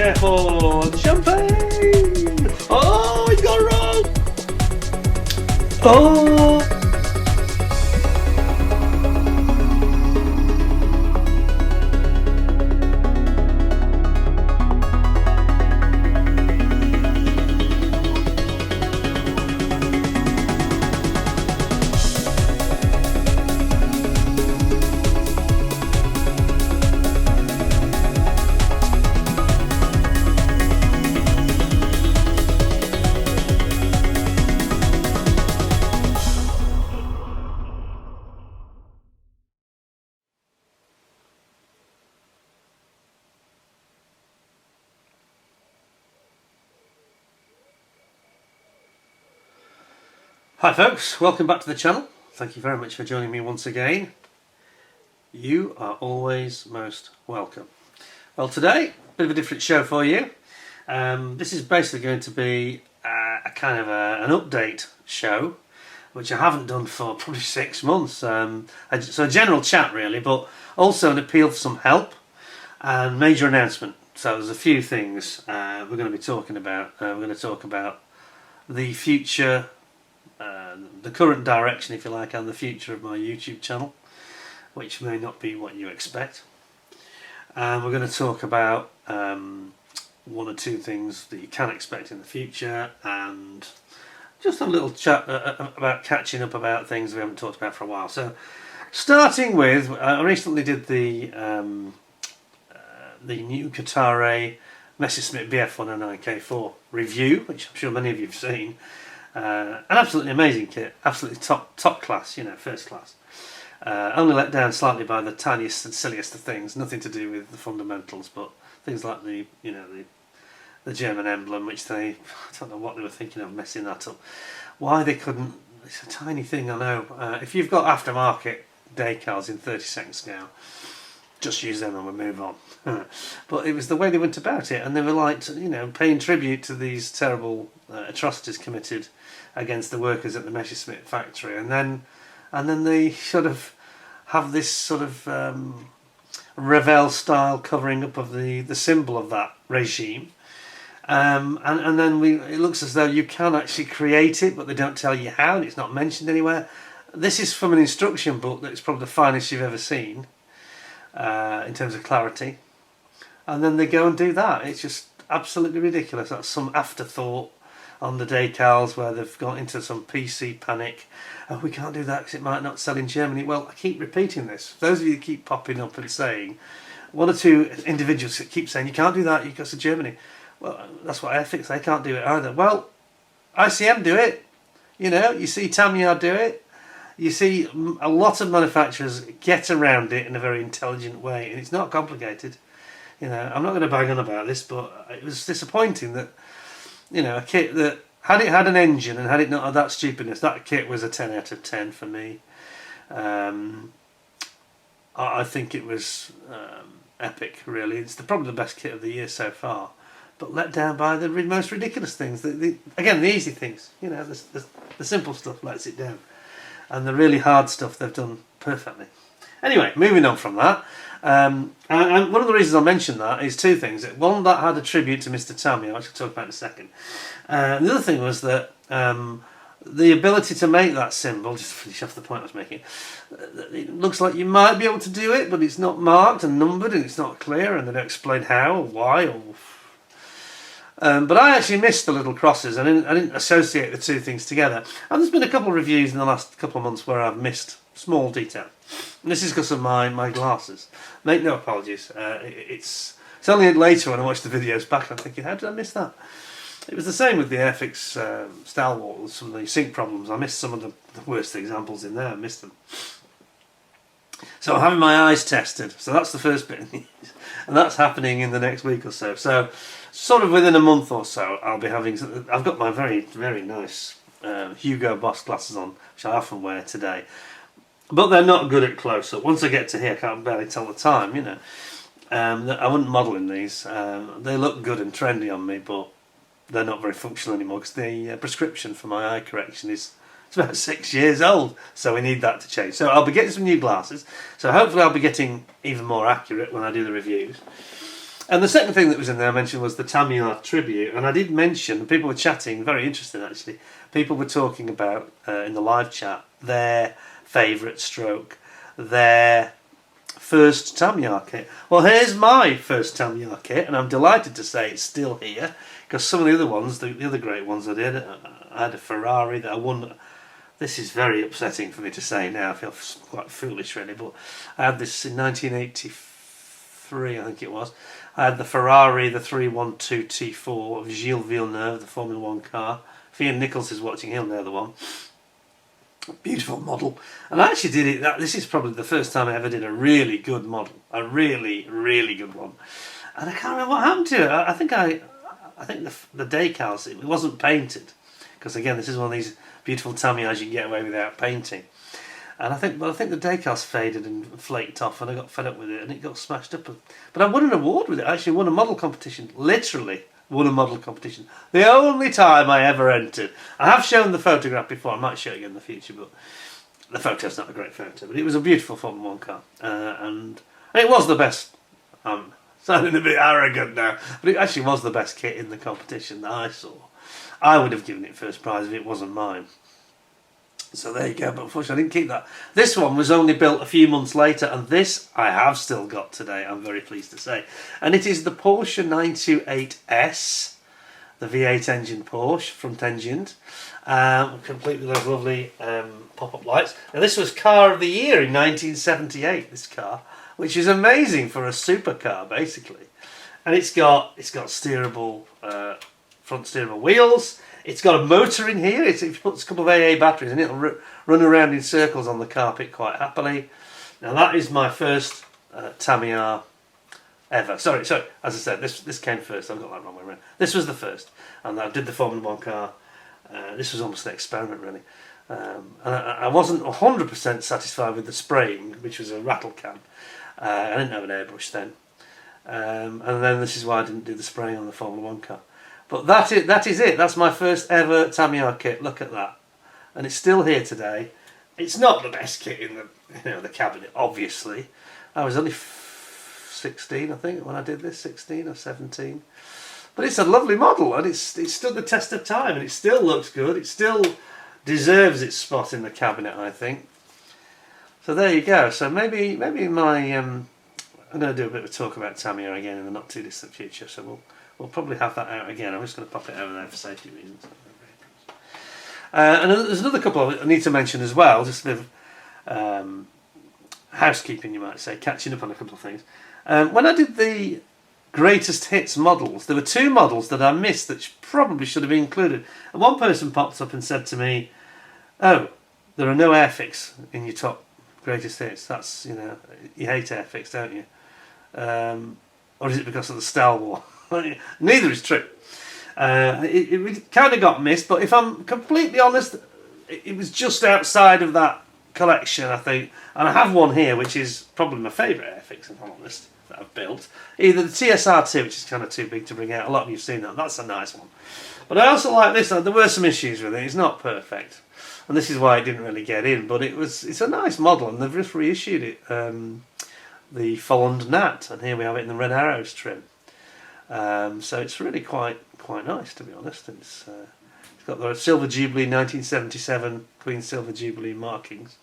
Careful! Champagne! Oh, he's got a roll! Oh! Hi folks, welcome back to the channel. Thank you very much for joining me once again. You are always most welcome. Well, today, a bit of a different show for you. This is basically going to be a kind of an update show, which I haven't done for probably 6 months. So a general chat really, but also an appeal for some help and major announcement. So there's a few things we're going to be talking about. We're going to talk about the future, the current direction, if you like, and the future of my YouTube channel, which may not be what you expect. And we're going to talk about one or two things that you can expect in the future, and just a little chat about catching up about things we haven't talked about for a while. So, starting with, I recently did the new Katare Messerschmitt BF109K4 review, which I'm sure many of you have seen. An absolutely amazing kit, absolutely top class, you know, first class. Only let down slightly by the tiniest and silliest of things, nothing to do with the fundamentals, but things like the German emblem, which I don't know what they were thinking of messing that up. Why they couldn't, it's a tiny thing, I know. If you've got aftermarket decals in 32nd scale, just use them and we'll move on. But it was the way they went about it, and they were like, you know, paying tribute to these terrible atrocities committed against the workers at the Messerschmitt factory, and then they sort of have this sort of Revell style covering up of the symbol of that regime, and then it looks as though you can actually create it, but they don't tell you how, and it's not mentioned anywhere. This is from an instruction book that's probably the finest you've ever seen in terms of clarity, and then they go and do that. It's just absolutely ridiculous. That's some afterthought on the decals where they've got into some PC panic. Oh, we can't do that because it might not sell in Germany. Well, I keep repeating this. Those of you that keep popping up and saying, one or two individuals that keep saying you can't do that because of Germany. Well, that's what Airfix, they can't do it either. Well, ICM do it. You know, you see Tamiya do it. You see a lot of manufacturers get around it in a very intelligent way, and it's not complicated. You know, I'm not going to bang on about this, but it was disappointing that, you know, a kit that, had it had an engine and had it not had that stupidness, that kit was a 10 out of 10 for me. I think it was epic, really. It's probably the best kit of the year so far, but let down by the most ridiculous things. Again, the easy things, you know, the simple stuff lets it down, and the really hard stuff they've done perfectly. Anyway, moving on from that, and one of the reasons I mentioned that is two things. One, that had a tribute to Mr. Tamiya, which I'll talk about in a second. The other thing was that the ability to make that symbol, just to finish off the point I was making, it looks like you might be able to do it, but it's not marked and numbered, and it's not clear, and they don't explain how or why. But I actually missed the little crosses. I didn't associate the two things together. And there's been a couple of reviews in the last couple of months where I've missed small detail. And this is because of my glasses. Make no apologies. It's only later when I watch the videos back I'm thinking, how did I miss that? It was the same with the Airfix Stalwart, some of the sync problems. I missed some of the worst examples in there. I missed them. So I'm having my eyes tested. So that's the first bit of news. And that's happening in the next week or so. So sort of within a month or so, I'll be having... I've got my very, very nice Hugo Boss glasses on, which I often wear today. But they're not good at close-up. Once I get to here, I can't barely tell the time, you know. I wouldn't model in these. They look good and trendy on me, but they're not very functional anymore because the prescription for my eye correction is it's about 6 years old, so we need that to change. So I'll be getting some new glasses, so hopefully I'll be getting even more accurate when I do the reviews. And the second thing that was in there I mentioned was the Tamiya tribute, and I did mention, people were chatting, very interesting actually, people were talking about in the live chat their favourite stroke, their first Tamiya kit. Well, here's my first Tamiya kit, and I'm delighted to say it's still here, because some of the other ones, the other great ones I did, I had a Ferrari that I won. This is very upsetting for me to say now, I feel quite foolish really, but I had this in 1983, I think it was. I had the Ferrari, the 312 T4 of Gilles Villeneuve, the Formula 1 car. If Ian Nichols is watching, he'll know the one. Beautiful model. And I actually did it, this is probably the first time I ever did a really good model. A really, really good one. And I can't remember what happened to it. I think the decals, it wasn't painted. Because again, this is one of these beautiful Tamiyas you can get away without painting. And I think the decals faded and flaked off, and I got fed up with it, and it got smashed up. But I won an award with it. I actually won a model competition. Literally won a model competition. The only time I ever entered. I have shown the photograph before. I might show it again in the future, but the photo's not a great photo. But it was a beautiful Formula 1 car, and it was the best. I'm sounding a bit arrogant now, but it actually was the best kit in the competition that I saw. I would have given it first prize if it wasn't mine. So there you go, but unfortunately I didn't keep that. This one was only built a few months later, and this I have still got today, I'm very pleased to say. And it is the Porsche 928S, the V8 engine Porsche, front engined, complete with those lovely pop-up lights. Now this was Car of the Year in 1978, this car, which is amazing for a supercar basically. And it's got steerable, front steerable wheels. It's got a motor in here. If you put a couple of AA batteries in it, it'll run around in circles on the carpet quite happily. Now that is my first Tamiya ever. Sorry. As I said, this came first. I've got that wrong way around. This was the first, and I did the Formula 1 car. This was almost an experiment, really. And I wasn't 100% satisfied with the spraying, which was a rattle can. I didn't have an airbrush then, and then this is why I didn't do the spraying on the Formula 1 car. But that is it. That's my first ever Tamiya kit. Look at that, and it's still here today. It's not the best kit in the cabinet, obviously. I was only 16, I think, when I did this, 16 or 17. But it's a lovely model, and it's stood the test of time, and it still looks good. It still deserves its spot in the cabinet, I think. So there you go. So maybe my I'm going to do a bit of a talk about Tamiya again in the not too distant future. So we'll probably have that out again. I'm just going to pop it over there for safety reasons. And there's another couple I need to mention as well, just a bit of housekeeping, you might say, catching up on a couple of things. When I did the greatest hits models, there were two models that I missed that probably should have been included. And one person popped up and said to me, "Oh, there are no Airfix in your top greatest hits. That's, you hate Airfix, don't you? Or is it because of the Star War?" Neither is true. It kind of got missed, but if I'm completely honest, it was just outside of that collection, I think. And I have one here, which is probably my favourite Airfix, if I'm honest, that I've built. Either the TSR2, which is kind of too big to bring out. A lot of you have seen that. That's a nice one. But I also like this. There were some issues with it. It's not perfect. And this is why it didn't really get in. But it's a nice model, and they've just reissued it. The Fond Nat. And here we have it in the Red Arrows trim. So it's really quite nice, to be honest. It's got the Silver Jubilee 1977 Queen Silver Jubilee markings.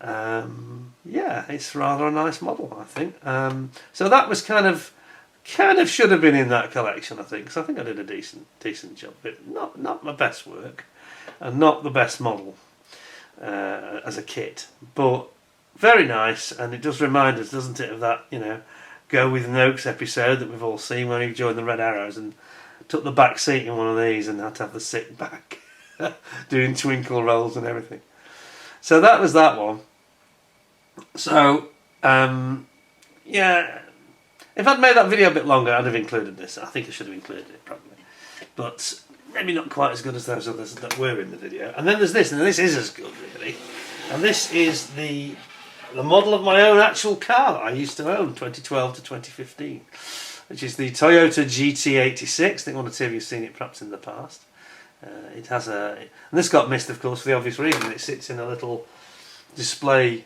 Yeah, it's rather a nice model, I think. So that was kind of should have been in that collection, I think. So I think I did a decent job. But not my best work, and not the best model as a kit, but very nice. And it does remind us, doesn't it, of that Go with Noakes episode that we've all seen when he joined the Red Arrows and took the back seat in one of these and had to have the sit back doing twinkle rolls and everything. So that was that one. So yeah, if I'd made that video a bit longer, I'd have included this. I think I should have included it probably, but maybe not quite as good as those others that were in the video. And then there's this, and this is as good really, and this is the model of my own actual car that I used to own, 2012 to 2015, which is the Toyota GT86. I think one or two of you have seen it perhaps in the past. It has and this got missed, of course, for the obvious reason. It sits in a little display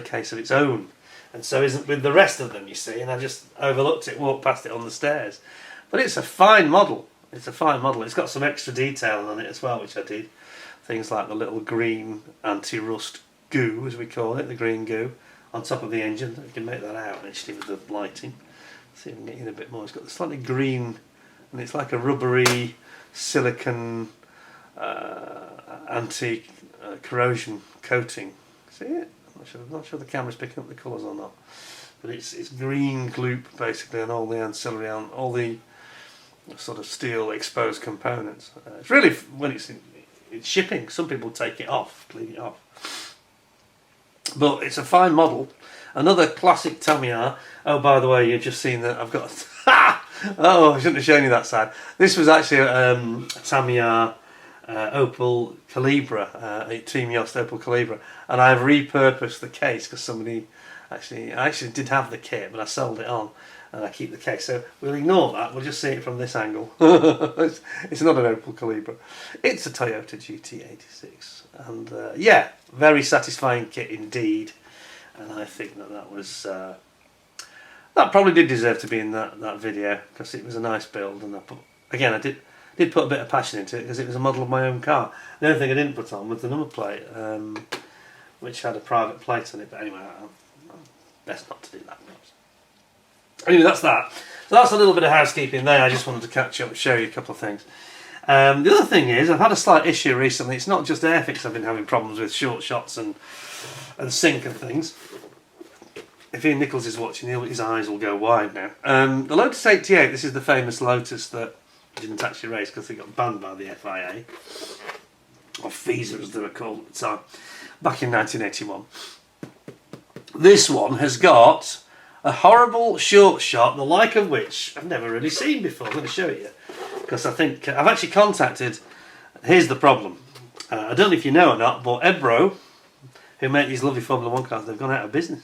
case of its own and so isn't with the rest of them, you see, and I just overlooked it, walked past it on the stairs. But it's a fine model. It's a fine model. It's got some extra detail on it as well, which I did. Things like the little green anti-rust goo, as we call it, the green goo, on top of the engine. You can make that out actually with the lighting. See if we can get in a bit more. It's got the slightly green, and it's like a rubbery silicon anti-corrosion coating. See it? I'm not sure the camera's picking up the colours or not. But it's green gloop basically on all the ancillary, on all the sort of steel exposed components. It's really, when it's shipping, some people take it off, clean it off. But it's a fine model. Another classic Tamiya. Oh, by the way, you've just seen that I've got... oh, I shouldn't have shown you that side. This was actually a Tamiya Opel Calibra, a Team Yost Opel Calibra, and I've repurposed the case because somebody I actually did have the kit, but I sold it on, and I keep the case. So we'll ignore that. We'll just see it from this angle. It's not an Opel Calibra. It's a Toyota GT86, and yeah, very satisfying kit indeed. And I think that was that probably did deserve to be in that video because it was a nice build, and I did put a bit of passion into it because it was a model of my own car. The only thing I didn't put on was the number plate, which had a private plate on it. But anyway, best not to do that. Anyway, that's that. So that's a little bit of housekeeping there. I just wanted to catch up and show you a couple of things. The other thing is, I've had a slight issue recently. It's not just Airfix I've been having problems with, short shots and sync and things. If Ian Nichols is watching, his eyes will go wide now. The Lotus 88, this is the famous Lotus that didn't actually race because they got banned by the FIA, or FISA as they were called at the time, back in 1981. This one has got a horrible short shot, the like of which I've never really seen before. I'm going to show it you because I think I've actually contacted. Here's the problem. I don't know if you know or not, but Ebro, who make these lovely Formula 1 cars, they've gone out of business.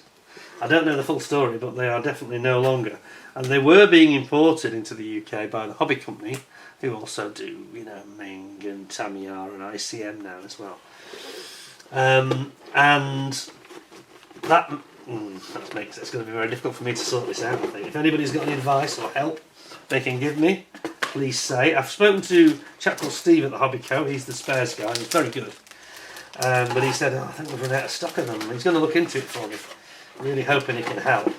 I don't know the full story, but they are definitely no longer. And they were being imported into the UK by the hobby company, who also do, you know, Ming and Tamiya and ICM now as well. And that makes it's going to be very difficult for me to sort this out, I think. If anybody's got any advice or help they can give me, please say. I've spoken to a chap called Steve at the Hobby Co. He's the spares guy, and he's very good. But he said, I think we've run out of stock of them. He's going to look into it for me. Really hoping he can help.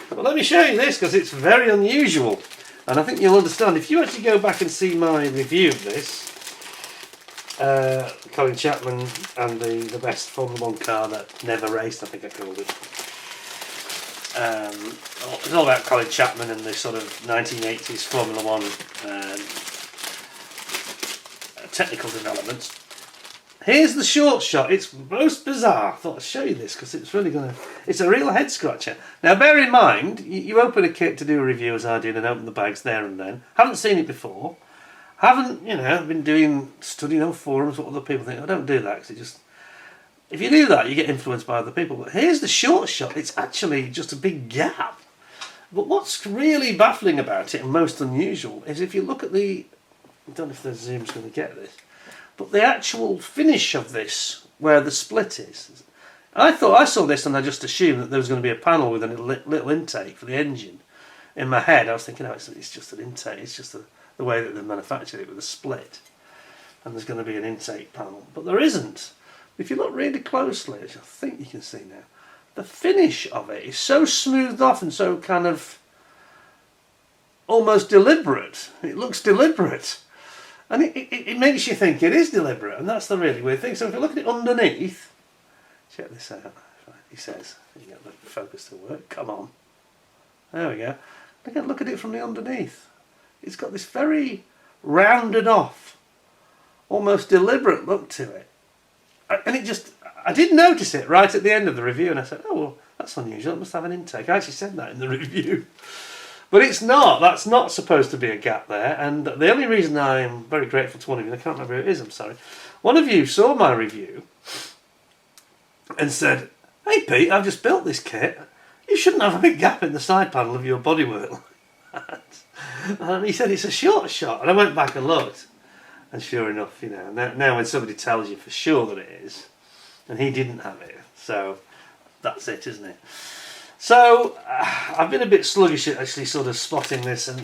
But let me show you this because it's very unusual, and I think you'll understand if you actually go back and see my review of this. Colin Chapman and the best Formula 1 car that never raced, I think I called it. It's all about Colin Chapman and the sort of 1980s Formula 1 technical development. Here's the short shot. It's most bizarre. I thought I'd show you this because it's really it's a real head scratcher. Now bear in mind, you open a kit to do a review as I did and open the bags there and then. Haven't seen it before. Haven't, been studying on forums what other people think. I don't do that because if you do that, you get influenced by other people. But here's the short shot. It's actually just a big gap. But what's really baffling about it and most unusual is if you look at I don't know if the zoom's going to get this, but the actual finish of this, where the split is. I saw this and I just assumed that there was going to be a panel with a little intake for the engine. In my head, I was thinking, it's just an intake. It's just the way that they manufactured it with a split. And there's going to be an intake panel. But there isn't. If you look really closely, which I think you can see now, the finish of it is so smoothed off and so kind of almost deliberate. It looks deliberate. And it makes you think it is deliberate, and that's the really weird thing. So if you look at it underneath, check this out. He says, you get the focus to work. Come on. There we go. Look at it from the underneath. It's got this very rounded off, almost deliberate look to it. And I did notice it right at the end of the review, and I said, oh, well, that's unusual. It must have an intake. I actually said that in the review. But it's not. That's not supposed to be a gap there. And the only reason I am very grateful to one of you, and I can't remember who it is, I'm sorry. One of you saw my review and said, hey Pete, I've just built this kit. You shouldn't have a big gap in the side panel of your bodywork. And he said, it's a short shot. And I went back and looked. And sure enough, now when somebody tells you for sure that it is, and he didn't have it. So that's it, isn't it? So I've been a bit sluggish at actually sort of spotting this, and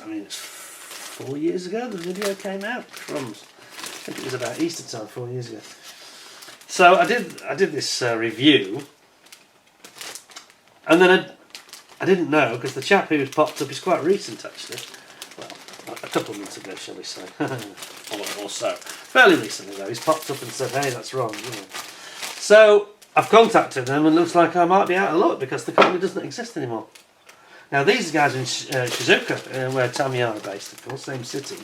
I mean it's 4 years ago the video came out. Crumbs. I think it was about Easter time 4 years ago. So I did this review, and then I didn't know, because the chap who's popped up is quite recent actually. Well, a couple of months ago, shall we say, or so. Fairly recently though, he's popped up and said, "Hey, that's wrong." You know. So I've contacted them, and it looks like I might be out of luck because the company doesn't exist anymore. Now these guys are in Shizuoka, where Tamiya are based, of course, same city.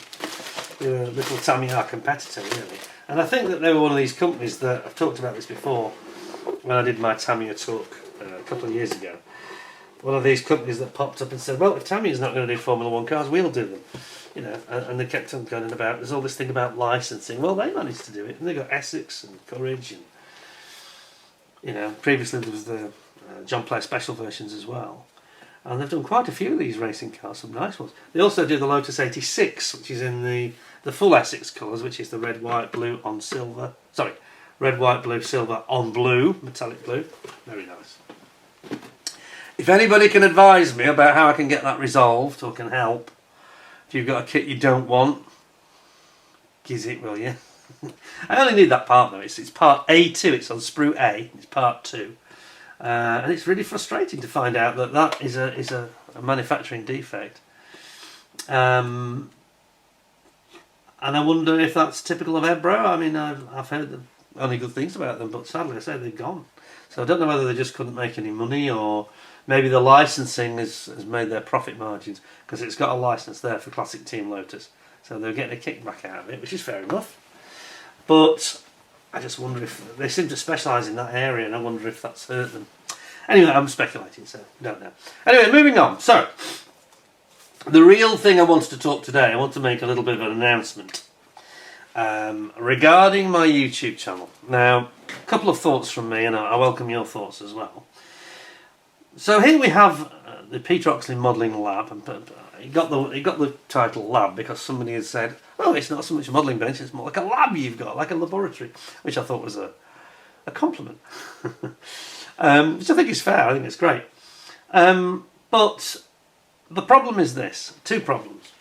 They're a little Tamiya competitor, really. And I think that they were one of these companies that, I've talked about this before, when I did my Tamiya talk a couple of years ago. One of these companies that popped up and said, well, if Tamiya's not going to do Formula 1 cars, we'll do them. You know, and they kept on going about, there's all this thing about licensing. Well, they managed to do it, and they got Essex and Courage, and, you know, previously there was the John Player special versions as well. And they've done quite a few of these racing cars, some nice ones. They also do the Lotus 86, which is in the full Essex colours, which is the red, white, blue on silver. Sorry, red, white, blue, silver on blue, metallic blue. Very nice. If anybody can advise me about how I can get that resolved, or can help, if you've got a kit you don't want, giz it, will you? I only need that part though. It's part A2, it's on sprue A, it's part 2. And it's really frustrating to find out that that is a manufacturing defect. And I wonder if that's typical of Ebro. I mean, I've heard only good things about them, but sadly I say they've gone. So I don't know whether they just couldn't make any money, or maybe the licensing has made their profit margins, because it's got a license there for Classic Team Lotus. So they're getting a kickback out of it, which is fair enough. But I just wonder if they seem to specialise in that area, and I wonder if that's hurt them. Anyway, I'm speculating, so don't know. Anyway, moving on. So, the real thing I wanted to talk today, I want to make a little bit of an announcement regarding my YouTube channel. Now, a couple of thoughts from me, and I welcome your thoughts as well. So here we have the Peter Oxley Modelling Lab, and he got the title lab because somebody had said, "Oh, it's not so much a modelling bench; it's more like a lab you've got, like a laboratory," which I thought was a compliment, which I think is fair. I think it's great. But the problem is this: two problems.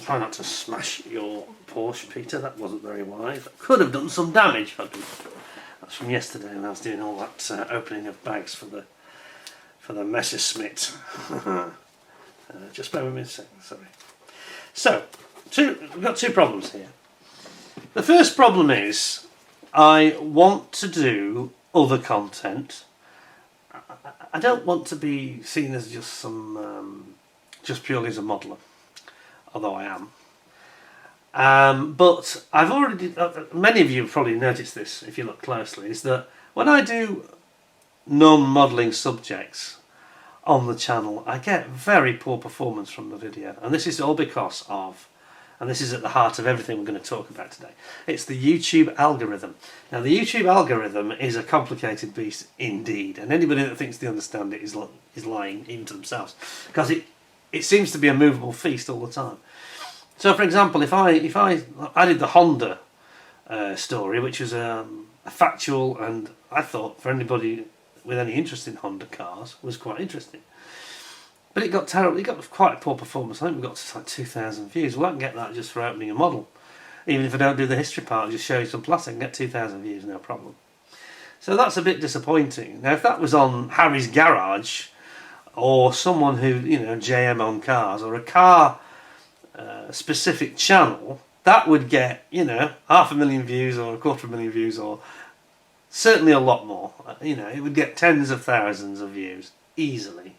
Try not to smash your Porsche, Peter. That wasn't very wise. That could have done some damage. That's from yesterday when I was doing all that opening of bags for the Messerschmitt. Just bear with me a second, sorry. So, we've got two problems here. The first problem is I want to do other content. I don't want to be seen as just just purely as a modeller, although I am. But I've already, many of you have probably noticed this if you look closely, is that when I do non-modelling subjects on the channel, I get very poor performance from the video, and this is all because of, and this is at the heart of everything we're going to talk about today, it's the YouTube algorithm. Now the YouTube algorithm is a complicated beast indeed, and anybody that thinks they understand it is lying even to themselves, because it seems to be a movable feast all the time. So, for example, if I did the Honda story, which was a factual, and I thought for anybody with any interest in Honda cars was quite interesting, but it got terrible. It got quite a poor performance. I think we got to like 2,000 views. Well, I can get that just for opening a model, even if I don't do the history part. I'll just show you some plastic and get 2,000 views, no problem. So that's a bit disappointing. Now, if that was on Harry's Garage, or someone who, you know, JM on cars, or a car specific channel, that would get, you know, 500,000 views or 250,000 views, or certainly a lot more. You know, it would get tens of thousands of views easily.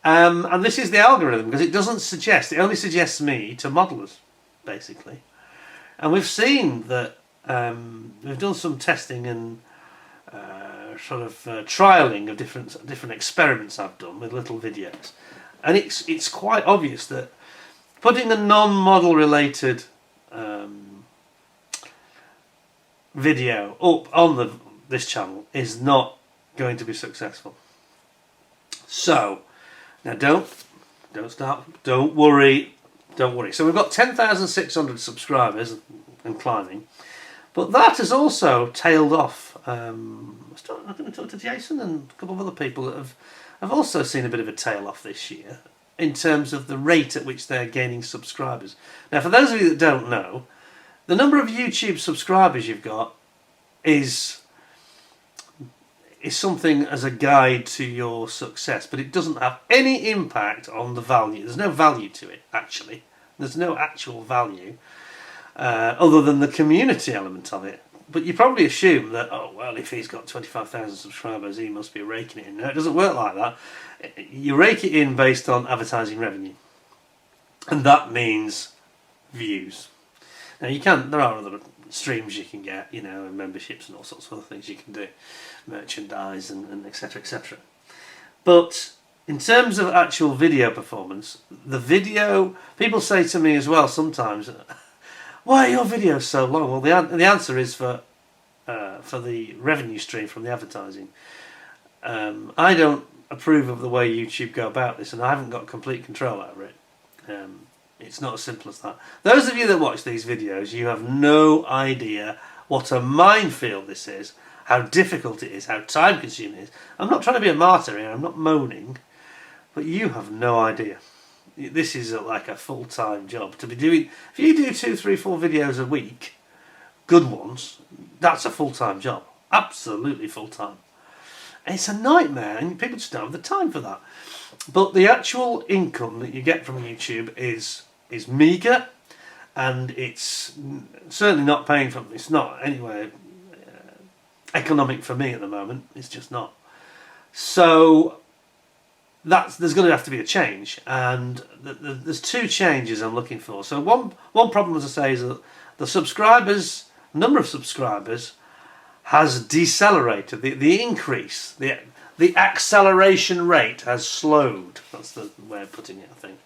And this is the algorithm, because it doesn't suggest, it only suggests me to modelers, basically. And we've seen that we've done some testing and trialing of different experiments I've done with little videos, and it's quite obvious that putting a non-model related video up on this channel is not going to be successful. So now don't worry. So we've got 10,600 subscribers and climbing, But that has also tailed off. I'm going to talk to Jason and a couple of other people that have also seen a bit of a tail off this year in terms of the rate at which they're gaining subscribers. Now, for those of you that don't know, the number of YouTube subscribers you've got is something as a guide to your success, but it doesn't have any impact on the value. There's no value to it, actually. There's no actual value other than the community element of it. But you probably assume that, oh, well, if he's got 25,000 subscribers, he must be raking it in. No, it doesn't work like that. You rake it in based on advertising revenue. And that means views. Now, there are other streams you can get, and memberships and all sorts of other things you can do. Merchandise and etc, etc. But in terms of actual video performance, people say to me as well sometimes, why are your videos so long? Well, the answer is for the revenue stream from the advertising. I don't approve of the way YouTube go about this, and I haven't got complete control over it. It's not as simple as that. Those of you that watch these videos, you have no idea what a minefield this is, how difficult it is, how time consuming it is. I'm not trying to be a martyr here, I'm not moaning, but you have no idea. This is like a full-time job to be doing. If you do 2, 3, 4 videos a week, good ones, that's a full-time job. Absolutely full-time. It's a nightmare, and people just don't have the time for that. But the actual income that you get from YouTube is meagre, and it's certainly not paying for. It's not anyway economic for me at the moment. It's just not. So there's going to have to be a change, and there's 2 changes I'm looking for. So one problem, as I say, is that the number of subscribers has decelerated. The increase, the acceleration rate has slowed. That's the way of putting it, I think.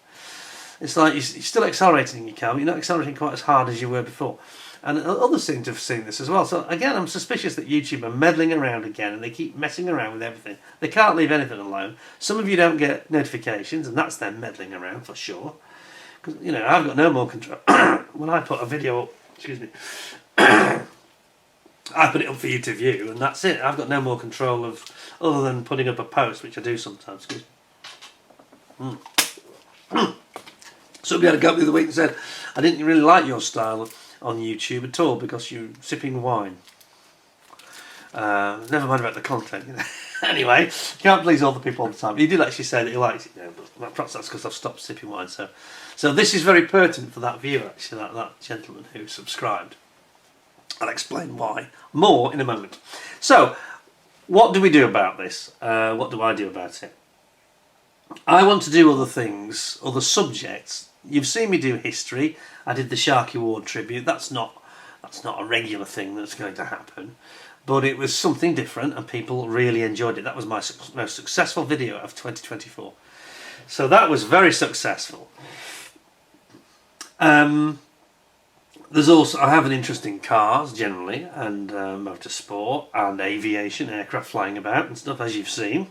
It's like you're still accelerating in your car, but you're not accelerating quite as hard as you were before. And others seem to have seen this as well. So again, I'm suspicious that YouTube are meddling around again, and they keep messing around with everything. They can't leave anything alone. Some of you don't get notifications, and that's them meddling around for sure. Because I've got no more control. When I put a video up, excuse me, I put it up for you to view, and that's it. I've got no more control other than putting up a post, which I do sometimes. Excuse me. Somebody had a go at me the week and said, I didn't really like your style on YouTube at all because you're sipping wine. Never mind about the content. Anyway, you can't please all the people all the time. He did actually say that he liked it, but perhaps that's because I've stopped sipping wine. So this is very pertinent for that viewer, actually, that gentleman who subscribed. I'll explain why more in a moment. So, what do we do about this? What do I do about it? I want to do other things, other subjects. You've seen me do history. I did the Sharky Ward tribute. That's not a regular thing that's going to happen, but it was something different, and people really enjoyed it. That was my most successful video of 2024. So that was very successful. There's also, I have an interest in cars generally, and motorsport and aviation, aircraft flying about and stuff, as you've seen.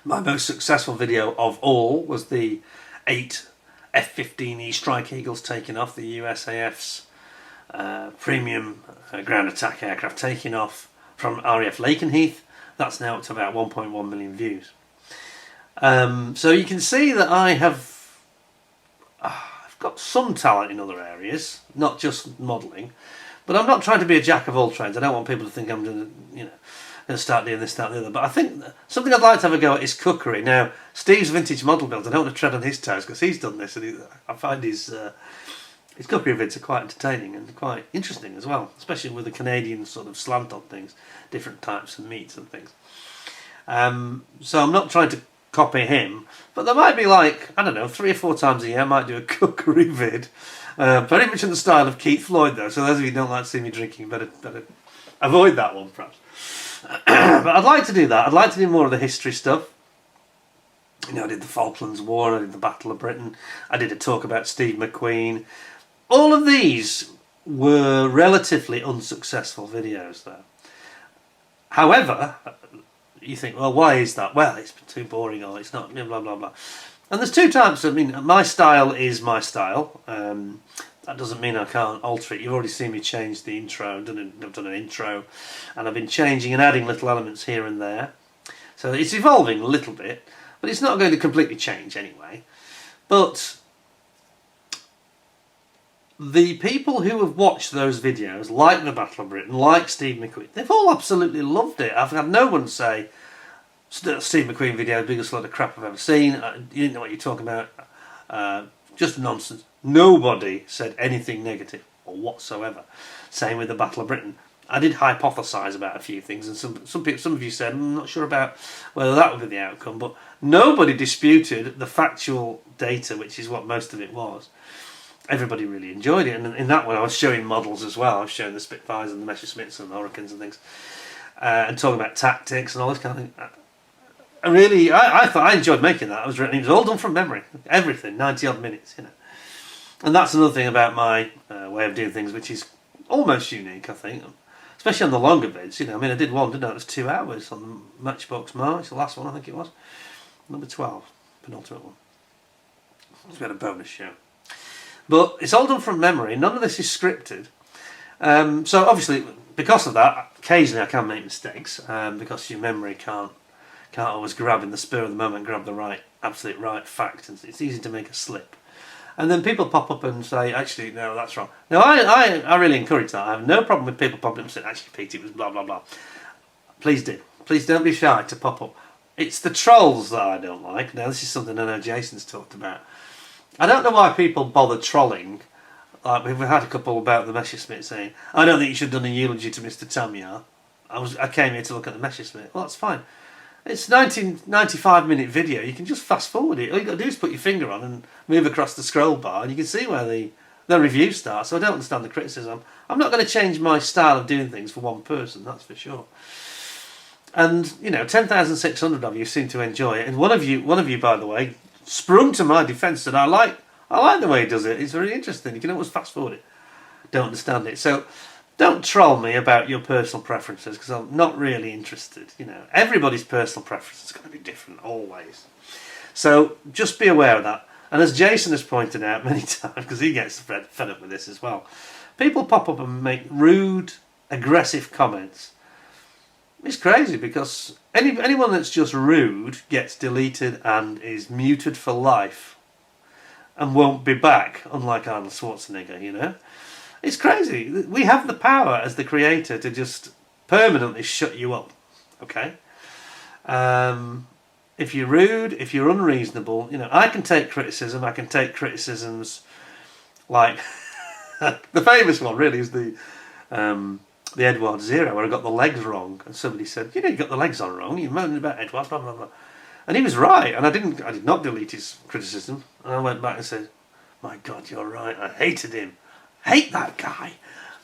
My most successful video of all was the 8 F-15E Strike Eagles taking off, the USAF's premium ground attack aircraft taking off from RAF Lakenheath. That's now up to about 1.1 million views. So you can see that I've got some talent in other areas, not just modelling, but I'm not trying to be a jack of all trades. I don't want people to think I'm going to start doing this, that and the other. But I think something I'd like to have a go at is cookery. Now, Steve's Vintage Model Builds, I don't want to tread on his toes because he's done this, and I find his cookery vids are quite entertaining and quite interesting as well, especially with the Canadian sort of slant on things, different types of meats and things. So I'm not trying to copy him, but there might be 3 or 4 times a year I might do a cookery vid, very much in the style of Keith Floyd though, so those of you who don't like to see me drinking better avoid that one perhaps. But I'd like to do that. I'd like to do more of the history stuff. I did the Falklands War, I did the Battle of Britain, I did a talk about Steve McQueen. All of these were relatively unsuccessful videos though. However, you think, well, why is that? Well, it's too boring, or it's not, blah, blah, blah. And there's 2 types. I mean, my style is my style. That doesn't mean I can't alter it. You've already seen me change the intro. I've done an intro, and I've been changing and adding little elements here and there. So it's evolving a little bit, but it's not going to completely change anyway. But the people who have watched those videos, like the Battle of Britain, like Steve McQueen, they've all absolutely loved it. I've had no one say, Steve McQueen video, biggest load of crap I've ever seen, you didn't know what you're talking about, just nonsense. Nobody said anything negative or whatsoever. Same with the Battle of Britain. I did hypothesise about a few things, and some of you said, I'm not sure about whether that would be the outcome, but nobody disputed the factual data, which is what most of it was. Everybody really enjoyed it, and in that one I was showing models as well. I was showing the Spitfires and the Messerschmitts and the Hurricanes and things, and talking about tactics and all this kind of thing. I thought I enjoyed making that. It was all done from memory, everything, 90 odd minutes, you know. And that's another thing about my way of doing things, which is almost unique, I think. Especially on the longer vids, you know. I mean, I did one, didn't I? It was 2 hours on Matchbox March, the last one, I think it was. Number 12, penultimate one. It's been a bonus show. But it's all done from memory. None of this is scripted. So obviously, because of that, occasionally I can make mistakes, because your memory can't always grab in the spur of the moment, grab the absolute right fact, and it's easy to make a slip. And then people pop up and say, actually, no, that's wrong. Now, I really encourage that. I have no problem with people popping up and saying, actually, Pete, it was blah, blah, blah. Please do. Please don't be shy to pop up. It's the trolls that I don't like. Now, this is something I know Jason's talked about. I don't know why people bother trolling. Like, we've had a couple about the Messerschmitt saying, I don't think you should have done a eulogy to Mr. Tamiya. I came here to look at the Messerschmitt. Well, that's fine. It's a 95-minute video. You can just fast forward it. All you've got to do is put your finger on and move across the scroll bar, and you can see where the review starts. So I don't understand the criticism. I'm not going to change my style of doing things for one person, that's for sure. And, you know, 10,600 of you seem to enjoy it. And one of you, by the way, sprung to my defence that I like the way he does it. It's very interesting. You can always fast forward it. Don't understand it. So don't troll me about your personal preferences, because I'm not really interested. You know, everybody's personal preference is going to be different always. So just be aware of that. And as Jason has pointed out many times, because he gets fed up with this as well, people pop up and make rude, aggressive comments. It's crazy, because anyone that's just rude gets deleted and is muted for life and won't be back, unlike Arnold Schwarzenegger, you know. It's crazy. We have the power as the creator to just permanently shut you up, okay? If you're rude, if you're unreasonable, you know, I can take criticism. I can take criticisms like the famous one really is the Edward Zero, where I got the legs wrong, and somebody said, you know, you got the legs on wrong. You're moaning about Edward, blah blah blah, and he was right, and I did not delete his criticism. And I went back and said, my God, you're right. I hated him. Hate that guy,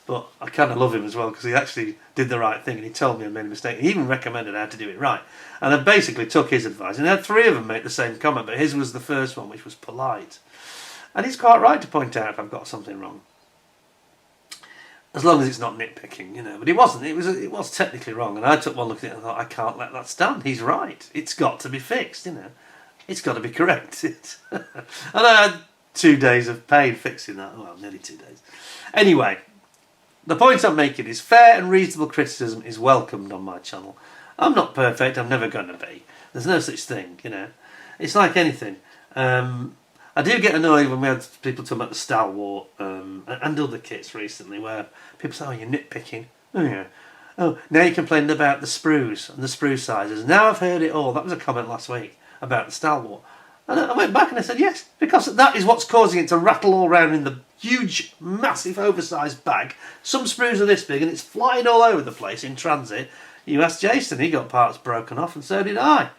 but I kind of love him as well, because he actually did the right thing and he told me I made a mistake. He even recommended how to do it right, and I basically took his advice, and I had 3 of them make the same comment, but his was the first one, which was polite. And he's quite right to point out if I've got something wrong, as long as it's not nitpicking, you know. But it wasn't. It was technically wrong, and I took one look at it and thought, I can't let that stand. He's right. It's got to be fixed, you know. It's got to be corrected. And I had 2 days of pain fixing that. Well, nearly 2 days. Anyway, the point I'm making is fair and reasonable criticism is welcomed on my channel. I'm not perfect. I'm never going to be. There's no such thing, you know. It's like anything. I do get annoyed when we had people talking about the Stalwart and other kits recently, where people say, oh, you're nitpicking. Oh, yeah. Oh, now you're complaining about the sprues and the sprue sizes. Now I've heard it all. That was a comment last week about the Stalwart. And I went back and I said, yes, because that is what's causing it to rattle all around in the huge, massive, oversized bag. Some sprues are this big and it's flying all over the place in transit. You asked Jason, he got parts broken off, and so did I.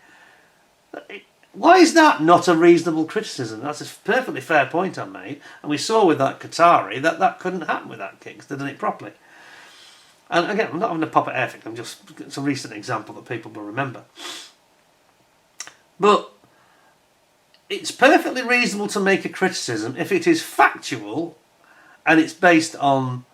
Why is that not a reasonable criticism? That's a perfectly fair point I made. And we saw with that Qatari that couldn't happen with that kit, because they did it properly. And again, I'm not having a pop at Airfix, I'm just, it's a recent example that people will remember. But it's perfectly reasonable to make a criticism if it is factual and it's based on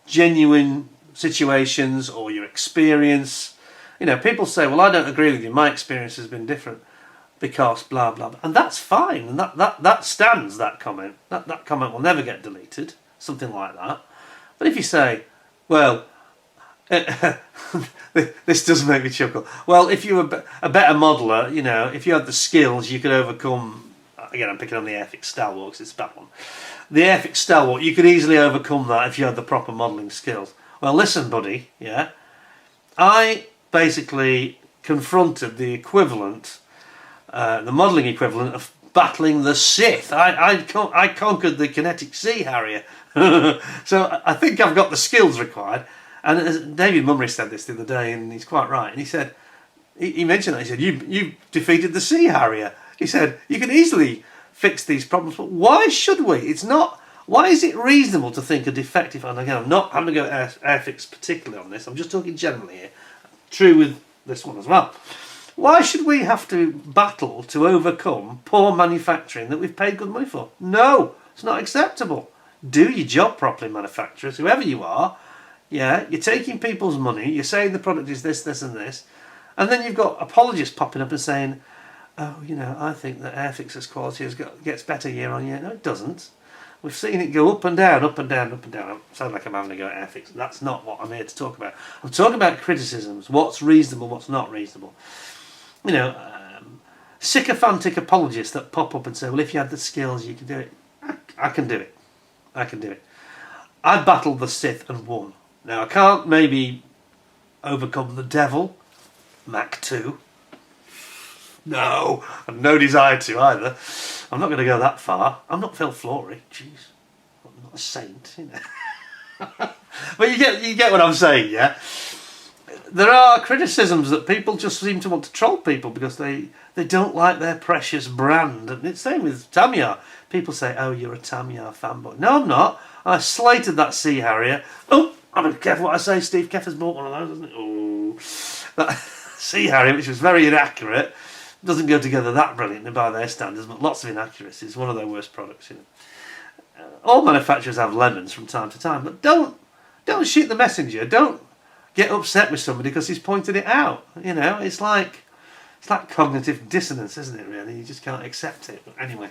genuine situations or your experience. You know, people say, well, I don't agree with you, my experience has been different. because blah blah blah. And that's fine, and that stands, that comment. That comment will never get deleted, something like that. But if you say, well, this does make me chuckle. Well, if you were a better modeller, you know, if you had the skills, you could overcome. Again, I'm picking on the Airfix Stalwart because it's a bad one. The Airfix Stalwart, you could easily overcome that if you had the proper modelling skills. Well, listen, buddy, yeah. I basically confronted the equivalent, the modelling equivalent of battling the Sith. I conquered the kinetic sea harrier. So I think I've got the skills required. And as David Mummery said this the other day, and he's quite right. And he said, he mentioned that. He said, you defeated the sea harrier. He said, you can easily fix these problems, but why should we? It's not. Why is it reasonable to think a defective? And again, I'm not having to go Airfix particularly on this. I'm just talking generally here. True with this one as well. Why should we have to battle to overcome poor manufacturing that we've paid good money for? No, it's not acceptable. Do your job properly, manufacturers, whoever you are. Yeah, you're taking people's money, you're saying the product is this, this and this, and then you've got apologists popping up and saying, oh, you know, I think that Airfix's quality gets better year on year. No, it doesn't. We've seen it go up and down, up and down, up and down. I sound like I'm having a go at Airfix. That's not what I'm here to talk about. I'm talking about criticisms, what's reasonable, what's not reasonable. You know, sycophantic apologists that pop up and say, well, if you had the skills, you can do it. I can do it. I can do it. I battled the Sith and won. Now, I can't maybe overcome the devil, Mach 2. No, I've no desire to either. I'm not going to go that far. I'm not Phil Flory. Jeez, I'm not a saint, you know. But you get what I'm saying, yeah? There are criticisms that people just seem to want to troll people because they don't like their precious brand. And it's the same with Tamiya. People say, oh, you're a Tamiya fanboy. No, I'm not. I slated that Sea Harrier. Oh, I'm careful what I say. Steve Keffer's bought one of those, hasn't it? Oh, that Sea Harrier, which was very inaccurate, doesn't go together that brilliantly by their standards, but lots of inaccuracies. One of their worst products, you know. All manufacturers have lemons from time to time, but don't shoot the messenger. Don't get upset with somebody because he's pointed it out. You know, it's like cognitive dissonance, isn't it? Really, you just can't accept it. But anyway,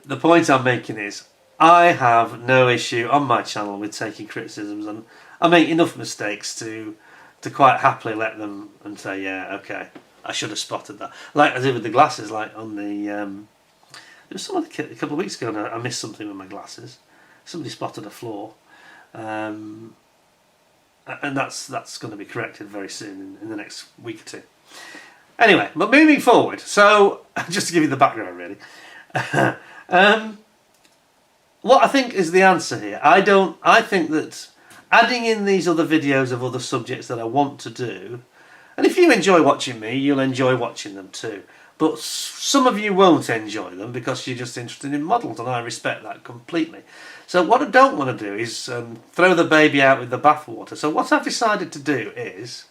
the point I'm making is, I have no issue on my channel with taking criticisms, and I make enough mistakes to quite happily let them and say, yeah, okay, I should have spotted that. Like I did with the glasses, like on the, there was someone a couple of weeks ago and I missed something with my glasses. Somebody spotted a flaw, and that's going to be corrected very soon in the next week or two. Anyway, but moving forward, so just to give you the background really, what I think is the answer here, I think that adding in these other videos of other subjects that I want to do, and if you enjoy watching me, you'll enjoy watching them too. But some of you won't enjoy them because you're just interested in models, and I respect that completely. So what I don't want to do is throw the baby out with the bathwater. So what I've decided to do is,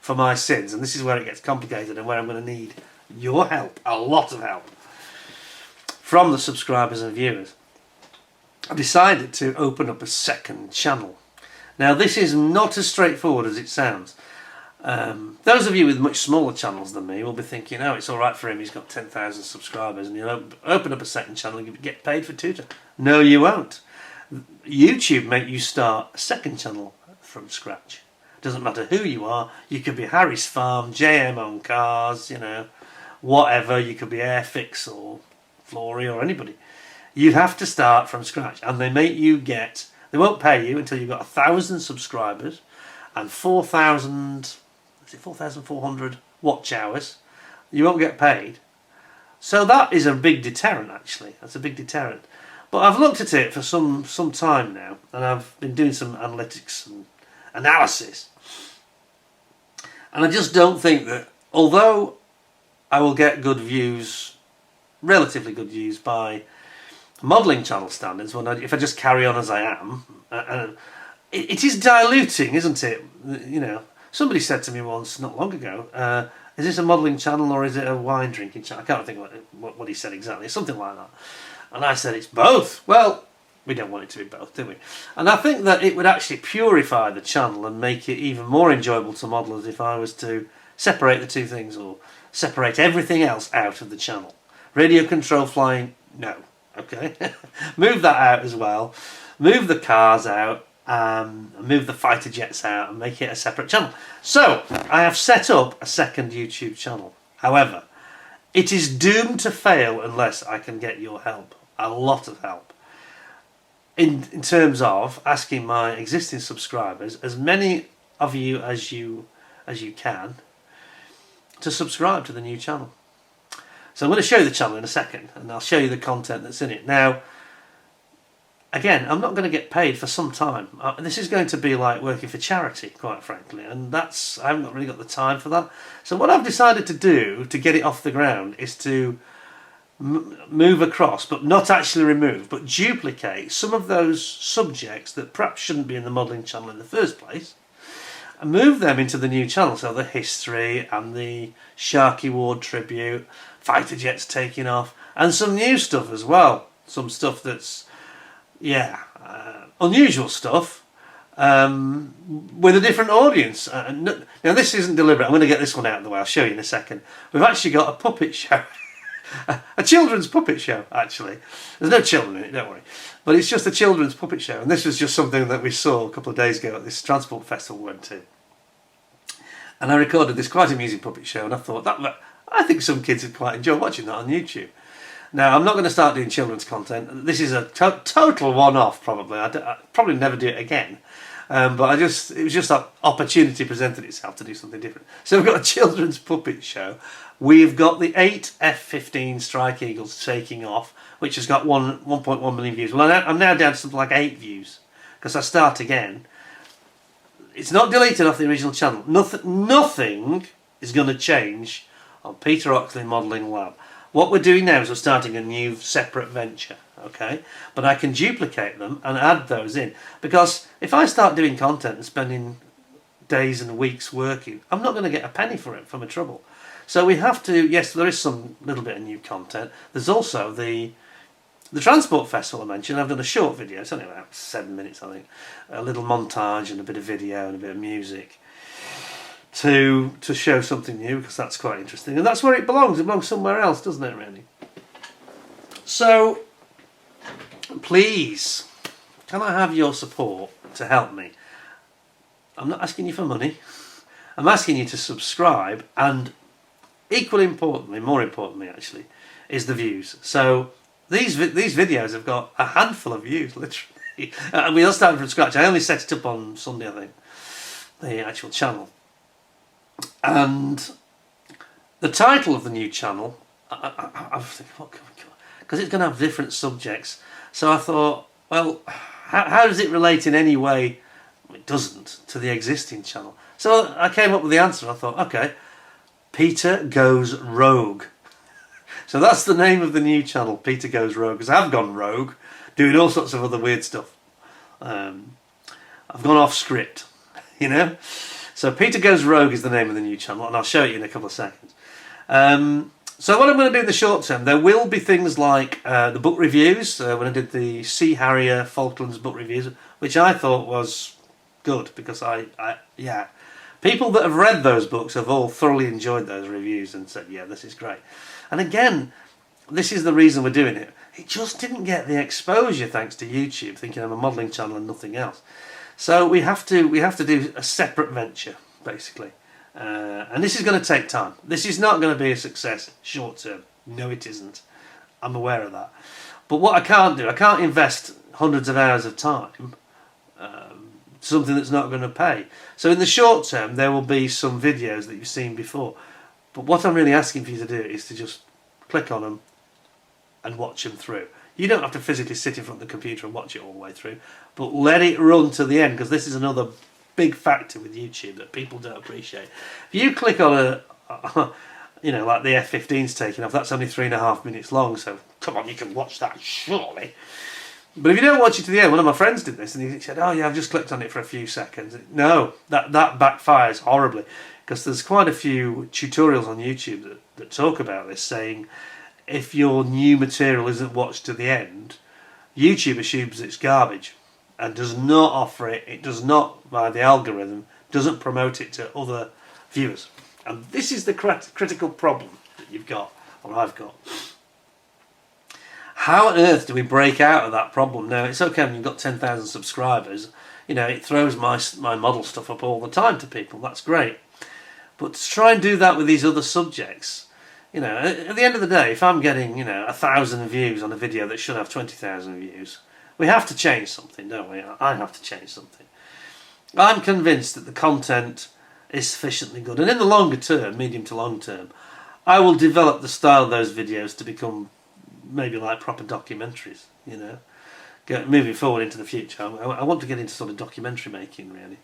for my sins, and this is where it gets complicated and where I'm going to need your help, a lot of help, from the subscribers and viewers, I decided to open up a second channel. Now this is not as straightforward as it sounds. Those of you with much smaller channels than me will be thinking, oh, it's alright for him, he's got 10,000 subscribers and you'll open up a second channel and get paid for two channels. No, you won't. YouTube make you start a second channel from scratch. Doesn't matter who you are. You could be Harry's Farm, JM on Cars, you know, whatever. You could be Airfix or Flory or anybody. You have to start from scratch, and they make you get. They won't pay you until you've got 1,000 subscribers and 4,400 watch hours. You won't get paid. So that is a big deterrent, actually. That's a big deterrent. But I've looked at it for some time now, and I've been doing some analytics and analysis. And I just don't think that, although I will get good views, relatively good views by modelling channel standards, if I just carry on as I am, it is diluting, isn't it? You know, somebody said to me once, not long ago, is this a modelling channel or is it a wine drinking channel? I can't think what he said exactly, something like that. And I said it's both. Well, we don't want it to be both, do we? And I think that it would actually purify the channel and make it even more enjoyable to modellers if I was to separate the two things, or separate everything else out of the channel. Radio control flying, no. Okay, move that out as well. Move the cars out, move the fighter jets out, and make it a separate channel. So I have set up a second YouTube channel. However, it is doomed to fail unless I can get your help, a lot of help. In terms of asking my existing subscribers, as many of you as you can, to subscribe to the new channel. So I'm going to show you the channel in a second, and I'll show you the content that's in it. Now, again, I'm not going to get paid for some time. This is going to be like working for charity, quite frankly, and I haven't really got the time for that. So what I've decided to do to get it off the ground is to move across, but not actually remove, but duplicate some of those subjects that perhaps shouldn't be in the modelling channel in the first place, and move them into the new channel. So the history and the Sharky Ward tribute, fighter jets taking off, and some new stuff as well. Some stuff that's, unusual stuff, with a different audience. Now this isn't deliberate. I'm going to get this one out of the way. I'll show you in a second. We've actually got a puppet show. A children's puppet show, actually. There's no children in it, don't worry. But it's just a children's puppet show. And this was just something that we saw a couple of days ago at this transport festival we went to. And I recorded this quite amusing puppet show, and I thought, I think some kids would quite enjoy watching that on YouTube. Now, I'm not going to start doing children's content. This is a total one-off, probably. I'll probably never do it again. But it was just that opportunity presented itself to do something different. So we've got a children's puppet show. We've got the 8 F-15 Strike Eagles taking off, which has got 1.1 million views. Well, I'm now down to something like 8 views, because I start again. It's not deleted off the original channel. Nothing is going to change on Peter Oxley Modelling Lab. What we're doing now is we're starting a new separate venture, okay? But I can duplicate them and add those in, because if I start doing content and spending days and weeks working, I'm not going to get a penny for it, for my trouble. So we have to, yes, there is some little bit of new content. There's also the transport festival I mentioned. I've done a short video, it's only about 7 minutes, I think. A little montage and a bit of video and a bit of music to show something new, because that's quite interesting. And that's where it belongs. It belongs somewhere else, doesn't it, really? So, please, can I have your support to help me? I'm not asking you for money. I'm asking you to subscribe, and equally importantly, more importantly actually, is the views. So these videos have got a handful of views, literally. And we all started from scratch. I only set it up on Sunday, I think, the actual channel. And the title of the new channel, I was thinking, what can we go? Because it's going to have different subjects. So I thought, well, how does it relate in any way? It doesn't, to the existing channel. So I came up with the answer. I thought, okay, Peter Goes Rogue. So that's the name of the new channel, Peter Goes Rogue, because I've gone rogue, doing all sorts of other weird stuff. I've gone off script, you know. So Peter Goes Rogue is the name of the new channel, and I'll show you in a couple of seconds. So what I'm going to do in the short term, there will be things like the book reviews. When I did the Sea Harrier Falklands book reviews, which I thought was good, because people that have read those books have all thoroughly enjoyed those reviews and said, yeah, this is great. And again, this is the reason we're doing it. It just didn't get the exposure thanks to YouTube, thinking I'm a modelling channel and nothing else. So we have to do a separate venture, basically. And this is going to take time. This is not going to be a success short term. No, it isn't. I'm aware of that. But what I can't do, I can't invest hundreds of hours of time something that's not going to pay. So in the short term, there will be some videos that you've seen before. But what I'm really asking for you to do is to just click on them and watch them through. You don't have to physically sit in front of the computer and watch it all the way through, but let it run to the end, because this is another big factor with YouTube that people don't appreciate. If you click on you know, like the F-15's taking off, that's only 3.5 minutes long, so come on, you can watch that, surely. But if you don't watch it to the end, one of my friends did this, and he said, oh yeah, I've just clicked on it for a few seconds. No, that backfires horribly, because there's quite a few tutorials on YouTube that talk about this, saying if your new material isn't watched to the end, YouTube assumes it's garbage and does not offer it. It does not, by the algorithm, doesn't promote it to other viewers. And this is the critical problem that you've got, or I've got. How on earth do we break out of that problem? Now, it's okay when you've got 10,000 subscribers. You know, it throws my model stuff up all the time to people. That's great. But to try and do that with these other subjects, you know, at the end of the day, if I'm getting, you know, 1,000 views on a video that should have 20,000 views, we have to change something, don't we? I have to change something. I'm convinced that the content is sufficiently good. And in the longer term, medium to long term, I will develop the style of those videos to become maybe like proper documentaries, you know. Moving forward into the future, I want to get into sort of documentary making, really.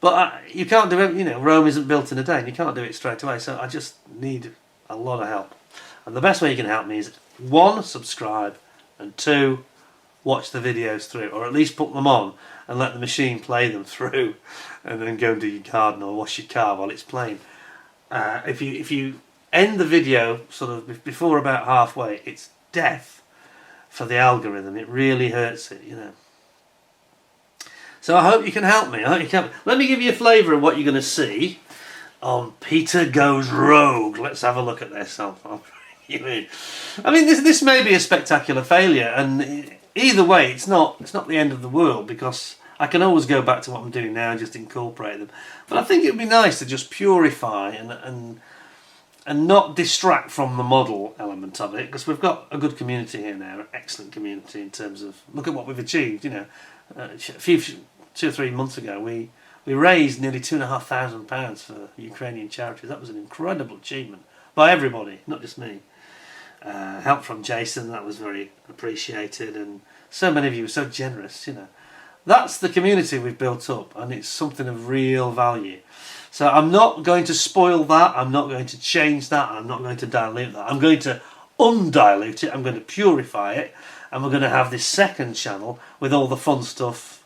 But you can't do it, you know, Rome isn't built in a day, and you can't do it straight away, so I just need a lot of help. And the best way you can help me is 1, subscribe, and 2, watch the videos through, or at least put them on and let the machine play them through, and then go and do your garden or wash your car while it's playing. If you end the video sort of before about halfway, it's death for the algorithm. It really hurts it, you know. So I hope you can help me. I hope you can. Let me give you a flavour of what you're going to see on Peter Goes Rogue. Let's have a look at this. I mean, this may be a spectacular failure, and either way, it's not the end of the world, because I can always go back to what I'm doing now and just incorporate them. But I think it would be nice to just purify and not distract from the model element of it, because we've got a good community here now, an excellent community in terms of, look at what we've achieved, you know. 2 or 3 months ago we raised nearly £2,500 for Ukrainian charities. That was an incredible achievement by everybody, not just me. Help from Jason, that was very appreciated, and so many of you were so generous, you know. That's the community we've built up, and it's something of real value. So I'm not going to spoil that, I'm not going to change that, I'm not going to dilute that. I'm going to undilute it, I'm going to purify it, and we're going to have this second channel with all the fun stuff,